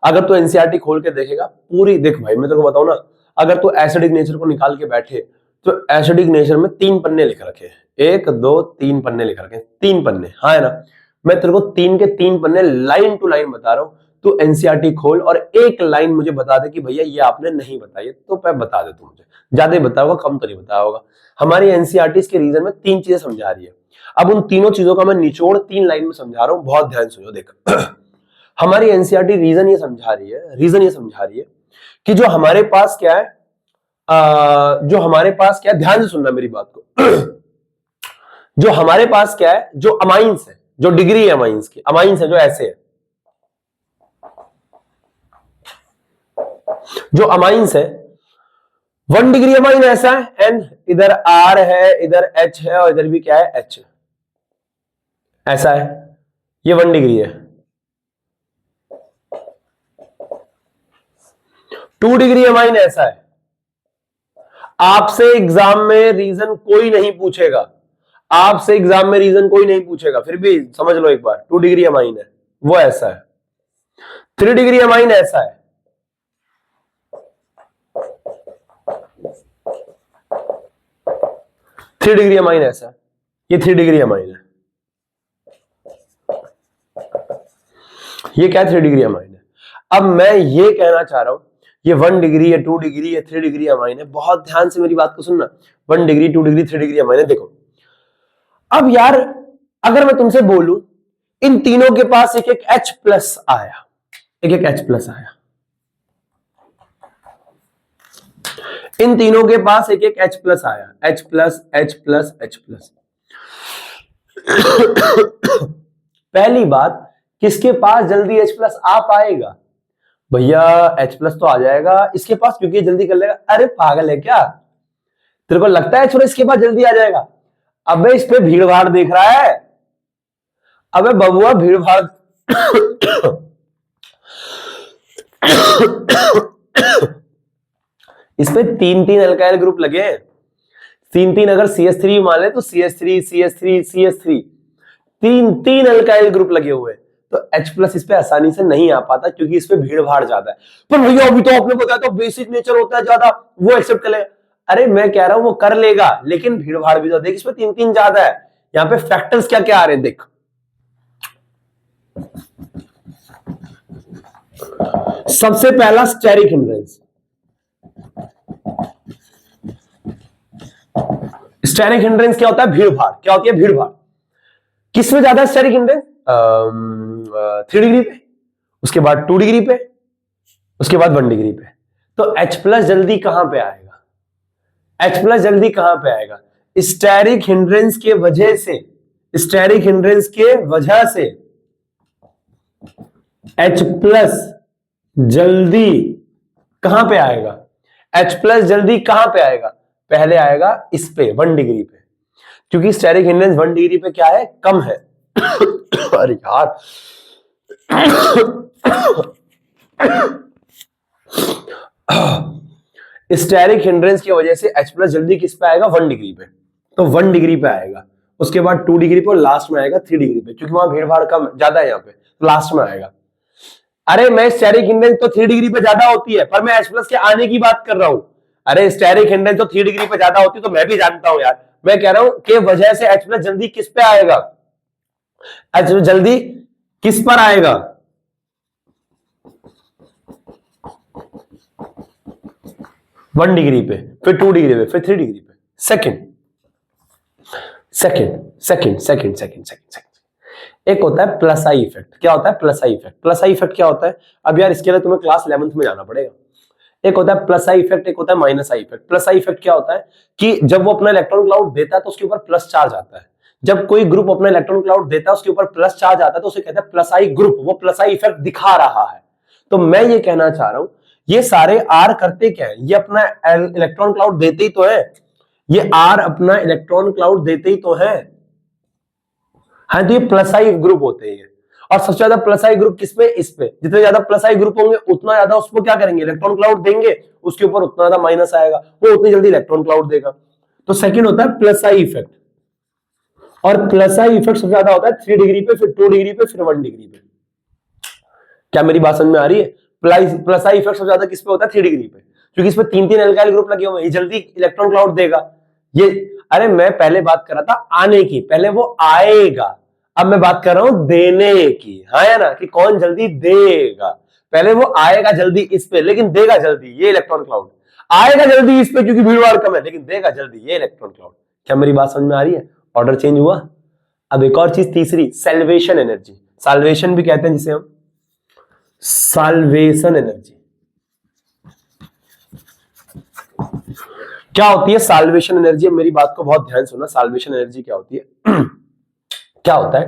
अगर तू एनसीईआरटी खोल के देखेगा पूरी, देख भाई मैं तेरे को बताऊं ना, अगर तू एसिडिक नेचर को निकाल के बैठे तो एसिडिक नेचर में 3 पन्ने लिख रखे हैं, 1 2 3 पन्ने लिख रखे हैं, 3 पन्ने, हाँ है ना। मैं तेरे को 3 के 3 पन्ने लाइन टू लाइन बता रहा हूं, तू एनसीईआरटी खोल और एक लाइन मुझे बता दे कि भैया ये आपने नहीं बताई, तो मैं बता दे, तू मुझे ज्यादा ही बताया होगा, कम तो नहीं बताया होगा। हमारी एनसीईआरटी के रीजन में 3 चीजें समझा रही है, अब उन तीनों चीजों का मैं निचोड़ 3 लाइन में समझा रहा हूं, बहुत ध्यान सुनो। देख हमारी एनसीईआरटी रीजन ये समझा रही है कि जो हमारे पास क्या है, ध्यान से सुनना मेरी बात को जो हमारे पास क्या है, जो अमाइंस है, जो डिग्री है अमाइंस की, अमाइंस है जो ऐसे है, जो अमाइंस है 1 डिग्री अमाइन ऐसा है, एंड इधर R है, इधर H है और इधर भी क्या है H, ऐसा है, ये 1 डिग्री है। 2 डिग्री अमाइन ऐसा है। आपसे एग्जाम में रीजन कोई नहीं पूछेगा, आपसे एग्जाम में रीजन कोई नहीं पूछेगा, फिर भी समझ लो एक बार, 2 डिग्री अमाइन है वो ऐसा है, 3 डिग्री अमाइन ऐसा है, 3 डिग्री अमाइन ऐसा है, ये 3 डिग्री अमाइन है, ये क्या 3 डिग्री अमाइन है। अब मैं ये कहना चाह रहा हूं, ये 1 डिग्री है, 2 डिग्री है, 3 डिग्री अमाइन है, बहुत ध्यान से मेरी बात को सुनना, 1 डिग्री 2 डिग्री 3 डिग्री अमाइन है। देखो अब यार अगर मैं तुमसे बोलूं इन तीनों के पास एक एक H प्लस आया, एक एक H प्लस आया, इन तीनों के पास एक एक H प्लस आया, H plus H plus H plus. पहली बात, किसके पास जल्दी H प्लस आ पाएगा, भैया H प्लस तो आ जाएगा इसके पास, क्योंकि जल्दी कर लेगा। अरे पागल है क्या, तेरे को लगता है छोरा इसके पास जल्दी आ जाएगा? अबे इस पे भीड़ भाड़ देख रहा है, अबे बबुआ भीड़ भाड़ इस पे तीन तीन अल्काइल ग्रुप लगे हैं, तीन तीन अगर CH3 मान ले तो CH3 CH3 CH3, तीन तीन अल्काइल ग्रुप लगे हुए हैं, तो H+ इस पे आसानी से नहीं आ पाता क्योंकि इस पे भीड़ भाड़ ज्यादा है। पर भैया अभी तो आपने बताया तो बेसिक नेचर होता है ज्यादा, वो एक्सेप्ट कर लेगा। अरे मैं कह रहा हूं वो कर लेगा, लेकिन भीड़ भाड़ भी तो देख, इस पे तीन तीन ज्यादा है। यहां पे फैक्टर्स क्या क्या आ रहे हैं देख, सबसे पहला स्टेरिक हिंड्रेंस। स्टेरिक हिंड्रेंस क्या होता है? भीड़ भाड़। क्या होती है? भीड़ भाड़। किसमें ज्यादा स्टेरिक हिंड्रेंस? 3 डिग्री पे, उसके बाद 2 डिग्री पे, उसके बाद 1 डिग्री पे। तो H+ जल्दी कहां पे आएगा? H+ जल्दी कहां पे आएगा? स्टेरिक हिंड्रेंस के वजह से, स्टेरिक हिंड्रेंस के वजह से H+ जल्दी कहां पे आएगा? H+ जल्दी कहां पे आएगा? पहले आएगा इस पे 1 डिग्री पे, क्योंकि स्टेरिक हिंड्रेंस 1 डिग्री पे क्या है? कम है। अरे यार स्टेरिक हिंड्रेंस की वजह से H+ जल्दी किस पे आएगा? 1 डिग्री पे। तो 1 डिग्री पे आएगा, उसके बाद 2 डिग्री पे और लास्ट में आएगा 3 डिग्री पे, क्योंकि वहां भीड़ भाड़ कम ज्यादा है यहां पे, तो लास्ट में आएगा। अरे मैं स्टेरिक हिंड्रेंस तो 3 डिग्री पे ज्यादा होती है, पर मैं H+ के आने की बात कर रहा हूं। अरे स्टेरिक हिंड्रेंस तो 3 डिग्री पे ज्यादा होती है, तो मैं भी जानता हूं यार। मैं कह रहा हूं कि वजह से H+ जल्दी किस पे आएगा? H+ जल्दी किस पर आएगा? वन डिग्री पे, फिर 2 डिग्री पे, फिर 3 डिग्री पे। Second second second second second second एक होता है प्लस आई इफेक्ट। क्या होता है? Plus I effect. Plus I effect क्या होता है? अब यार इसके लिए तुम्हें क्लास 11th में जाना पड़ेगा। एक होता है प्लस आई इफेक्ट, एक होता है minus I effect. Plus I effect क्या होता है कि जब वो अपना इलेक्ट्रॉन क्लाउड देता है तो उसके ऊपर प्लस चार्ज आता है। जब कोई ग्रुप अपना इलेक्ट्रॉन क्लाउड देता है उसके ऊपर प्लस चार्ज आता है तो उसे कहते हैं प्लस आई ग्रुप, वो प्लस आई इफेक्ट दिखा रहा है। तो मैं ये कहना चाह रहा हूं ये सारे आर करते क्या है? ये अपना इलेक्ट्रॉन क्लाउड देते ही तो है, ये आर अपना इलेक्ट्रॉन क्लाउड देते ही तो है। हाँ, तो ये प्लस आई ग्रुप होते हैं। और सबसे ज्यादा प्लस आई ग्रुप किस पे? इस पे। जितने ज्यादा प्लस आई ग्रुप होंगे उतना ज्यादा उसको क्या करेंगे? इलेक्ट्रॉन क्लाउड देंगे, उसके ऊपर उतना ज्यादा माइनस आएगा, वो उतनी जल्दी इलेक्ट्रॉन क्लाउड देगा। तो सेकंड होता है प्लस आई इफेक्ट। और प्लस आई इफेक्ट सबसे ज्यादा होता है 3 डिग्री पे, फिर 2 डिग्री पे, फिर 1 डिग्री पे। क्या मेरी बात समझ में आ रही है? प्लस आई इफेक्ट सबसे ज्यादा किस पे होता है? 3 डिग्री पे, क्योंकि इसमें तीन तीन एल्काइल ग्रुप लगे हुए हैं, ये जल्दी इलेक्ट्रॉन क्लाउड देगा। ये अरे मैं पहले बात कर रहा था आने की, पहले वो आएगा, अब मैं बात कर रहा हूं देने की। हाँ या ना, कि कौन जल्दी देगा? पहले वो आएगा जल्दी इस पे, लेकिन देगा जल्दी ये इलेक्ट्रॉन क्लाउड। आएगा जल्दी इस पे क्योंकि भीड़ भाड़ कम है, लेकिन देगा जल्दी ये इलेक्ट्रॉन क्लाउड। क्या मेरी बात समझ में आ रही है? ऑर्डर चेंज हुआ। अब एक और चीज तीसरी, सैल्वेशन एनर्जी। साल्वेशन भी कहते हैं जिसे हम, साल्वेशन एनर्जी। क्या होती है साल्वेशन एनर्जी? अब मेरी बात को बहुत ध्यान सुनना। साल्वेशन एनर्जी क्या होती है? क्या होता है?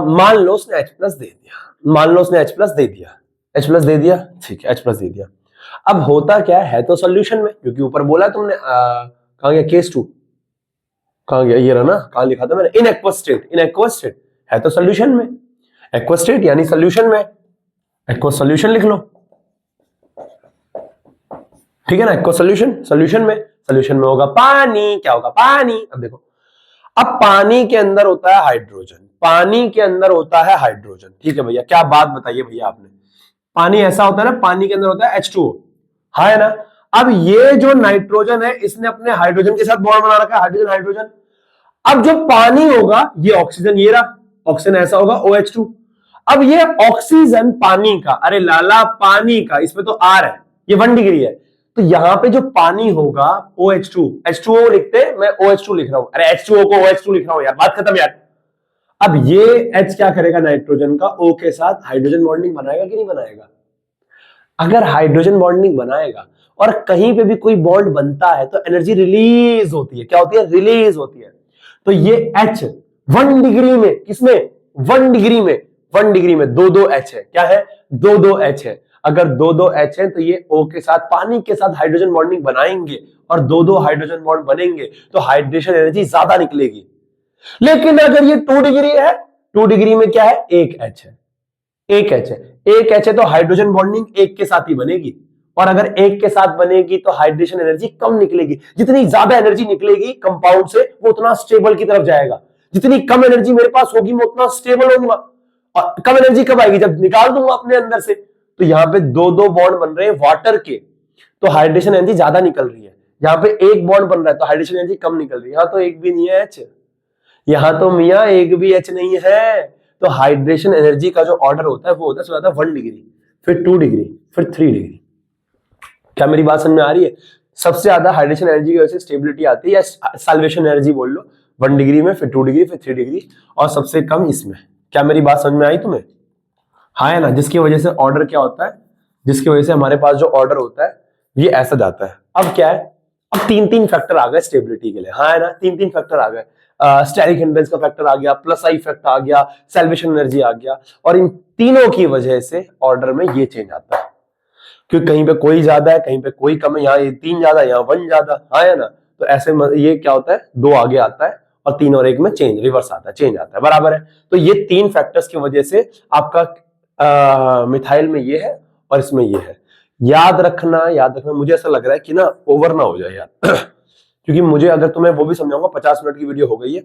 मान लो उसने H+ दे दिया, मान लो उसने H+ दे दिया, H+ दे दिया, ठीक है, H+ दे दिया। अब होता क्या है तो सोल्यूशन में, क्योंकि ऊपर बोला तुमने कहां गया केस 2, कहां गया? ये रहा ना, कहां लिखा था मैंने? In aqueous state. In aqueous state है तो सोल्यूशन में, एक्वस स्टेट यानी सोल्यूशन में, एक्वस सोल्यूशन लिख लो, ठीक है ना? एक्वस सोल्यूशन, सोल्यूशन में होगा पानी। क्या होगा? पानी। अब देखो, अब पानी के अंदर होता है हाइड्रोजन, पानी के अंदर होता है हाइड्रोजन, ठीक है भैया? क्या बात बताइए भैया आपने? पानी ऐसा होता है ना, पानी के अंदर होता है H2O, हाँ है ना? अब ये जो नाइट्रोजन है इसने अपने हाइड्रोजन के साथ बॉन्ड बना रखा है, हाइड्रोजन हाइड्रोजन। अब जो पानी होगा ये ऑक्सीजन, ये रहा ऑक्सीजन, ऐसा होगा OH2। अब ये ऑक्सीजन पानी का, अरे लाला पानी का, इसमें तो R है, ये 1 डिग्री है, तो यहां पे जो पानी होगा OH2, H2O लिखते, मैं OH2 लिख रहा हूं, अरे H2O को OH2 लिख रहा हूं यार, बात खत्म यार। अब ये H क्या करेगा? नाइट्रोजन का O के साथ हाइड्रोजन बॉन्डिंग बनाएगा कि नहीं बनाएगा? अगर हाइड्रोजन बॉन्डिंग बनाएगा और कहीं पे भी कोई बॉन्ड बनता है तो एनर्जी रिलीज होती है। क्या होती है? रिलीज होती है। तो ये H 1 डिग्री में, किसमें? 1 डिग्री में, 1 डिग्री में 2 H है। क्या है? 2 H है। अगर 2 H है तो ये O के साथ, पानी के साथ हाइड्रोजन बॉन्डिंग बनाएंगे और दो दो हाइड्रोजन बॉन्ड बनेंगे तो हाइड्रेशन एनर्जी ज्यादा निकलेगी। लेकिन अगर ये 2 डिग्री है, 2 डिग्री में क्या है, एक एच है, एक एच है, एक एच है तो हाइड्रोजन बॉन्डिंग एक के साथ ही बनेगी, और अगर एक के साथ बनेगी तो हाइड्रेशन एनर्जी कम निकलेगी। जितनी ज्यादा एनर्जी निकलेगी कंपाउंड से वो उतना स्टेबल की तरफ जाएगा, जितनी कम एनर्जी मेरे पास होगी मैं उतना स्टेबल होऊंगा। और कम एनर्जी कब आएगी, जब निकाल दूंगा अपने अंदर से। तो यहां पे दो दो बॉन्ड बन रहे हैं वाटर के, तो हाइड्रेशन एनर्जी ज्यादा निकल रही है। यहां पे एक बॉन्ड बन रहा है तो हाइड्रेशन एनर्जी कम निकल रही है। यहां तो एक भी नहीं है एच, यहां तो मियां एक भी एच नहीं है। तो हाइड्रेशन एनर्जी का जो ऑर्डर होता है वो होता है 1 डिग्री, फिर 2 डिग्री, फिर 3 डिग्री। क्या मेरी बात समझ में आ रही है? सबसे ज्यादा हाइड्रेशन एनर्जी की वजह से स्टेबिलिटी आती है, या सैल्वेशन एनर्जी बोल लो, 1 डिग्री में, फिर 2 डिग्री, फिर 3 डिग्री, और सबसे कम इसमें। क्या मेरी बात समझ में आई तुम्हें? हाँ है ना, जिसकी वजह से ऑर्डर क्या होता है, जिसकी वजह से हमारे पास जो ऑर्डर होता है ये ऐसा जाता है। अब क्या है, अब 3 फैक्टर आ गए स्टेबिलिटी के लिए। हाँ है ना, 3 फैक्टर आ गए। स्टेरिक हिंड्रेंस का फैक्टर आ गया, प्लस आई इफेक्ट आ गया, सैल्वेशन एनर्जी आ गया, और इन तीनों की वजह से ऑर्डर में ये चेंज आता है। क्योंकि कहीं पे कोई ज्यादा है, कहीं पे कोई कम है, यहाँ 3 ज्यादा, यहाँ 1 ज्यादा। हाँ है ना, तो ऐसे ये क्या होता है, 2 आगे आता है और 3 और 1 में चेंज, रिवर्स आता है, चेंज आता है, बराबर है। तो ये 3 फैक्टर्स की वजह से आपका मिथाइल में ये है और इसमें ये है। याद रखना, याद रखना। मुझे ऐसा लग रहा है कि ना ओवर ना हो जाए यार क्योंकि मुझे, अगर तुम्हें वो भी समझाऊंगा, 50 मिनट की वीडियो हो गई है।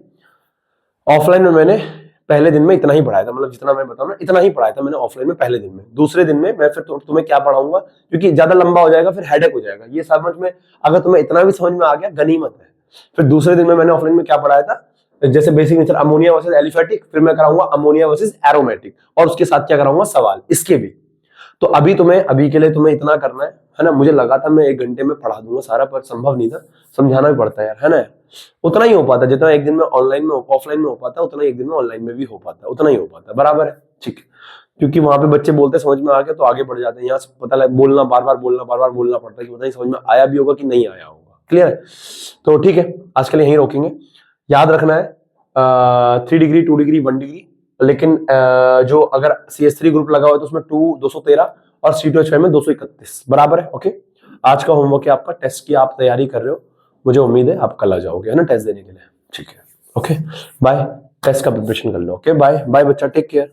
ऑफलाइन में मैंने पहले दिन में इतना ही पढ़ाया था, मतलब जितना मैं बताऊं ना इतना ही पढ़ाया था मैंने ऑफलाइन में पहले दिन में। दूसरे दिन में मैं फिर तुम्हें क्या पढ़ाऊंगा, क्योंकि ज्यादा लंबा हो जाएगा, फिर हेडेक हो जाएगा। ये समझ में, अगर तुम्हें इतना भी समझ में आ गया गनीमत है। फिर दूसरे दिन में मैंने ऑफलाइन में क्या पढ़ाया था, जैसे basic nature ammonia versus aliphatic, फिर मैं कराऊंगा अमोनिया वर्सेस एरोमेटिक, और उसके साथ क्या कराऊंगा, सवाल इसके भी। तो अभी के लिए तुम्हें इतना करना है ना। मुझे लगा था मैं 1 घंटे में पढ़ा दूंगा सारा, पर संभव नहीं था, समझाना भी पड़ता है यार, है ना। उतना ही हो पाता, जितना एक दिन में ऑनलाइन में ऑफलाइन में हो पाता है, उतना एक दिन में ऑनलाइन में भी हो पाता है, उतना ही हो पाता है, बराबर है, ठीक है। क्योंकि वहां पे बच्चे बोलते समझ में आ गया तो आगे बढ़ जाते हैं। यहाँ से पता लग बोलना, बार बार बोलना पड़ता है कि पता नहीं समझ में आया भी होगा कि नहीं आया होगा। क्लियर है? तो ठीक है, आज के लिए यहीं रोकेंगे। याद रखना है 3 डिग्री, 2 डिग्री, 1 डिग्री, लेकिन जो अगर CH3 ग्रुप लगा हुआ है तो उसमें 230 और C2H5 में 231, बराबर है। ओके, आज का होमवर्क है आपका, टेस्ट की आप तैयारी कर रहे हो, मुझे उम्मीद है आप कल आ जाओगे, है ना, टेस्ट देने के लिए। ठीक है, ओके बाय, टेस्ट का प्रिपरेशन कर लो। ओके बाय बाय बच्चा, टेक केयर।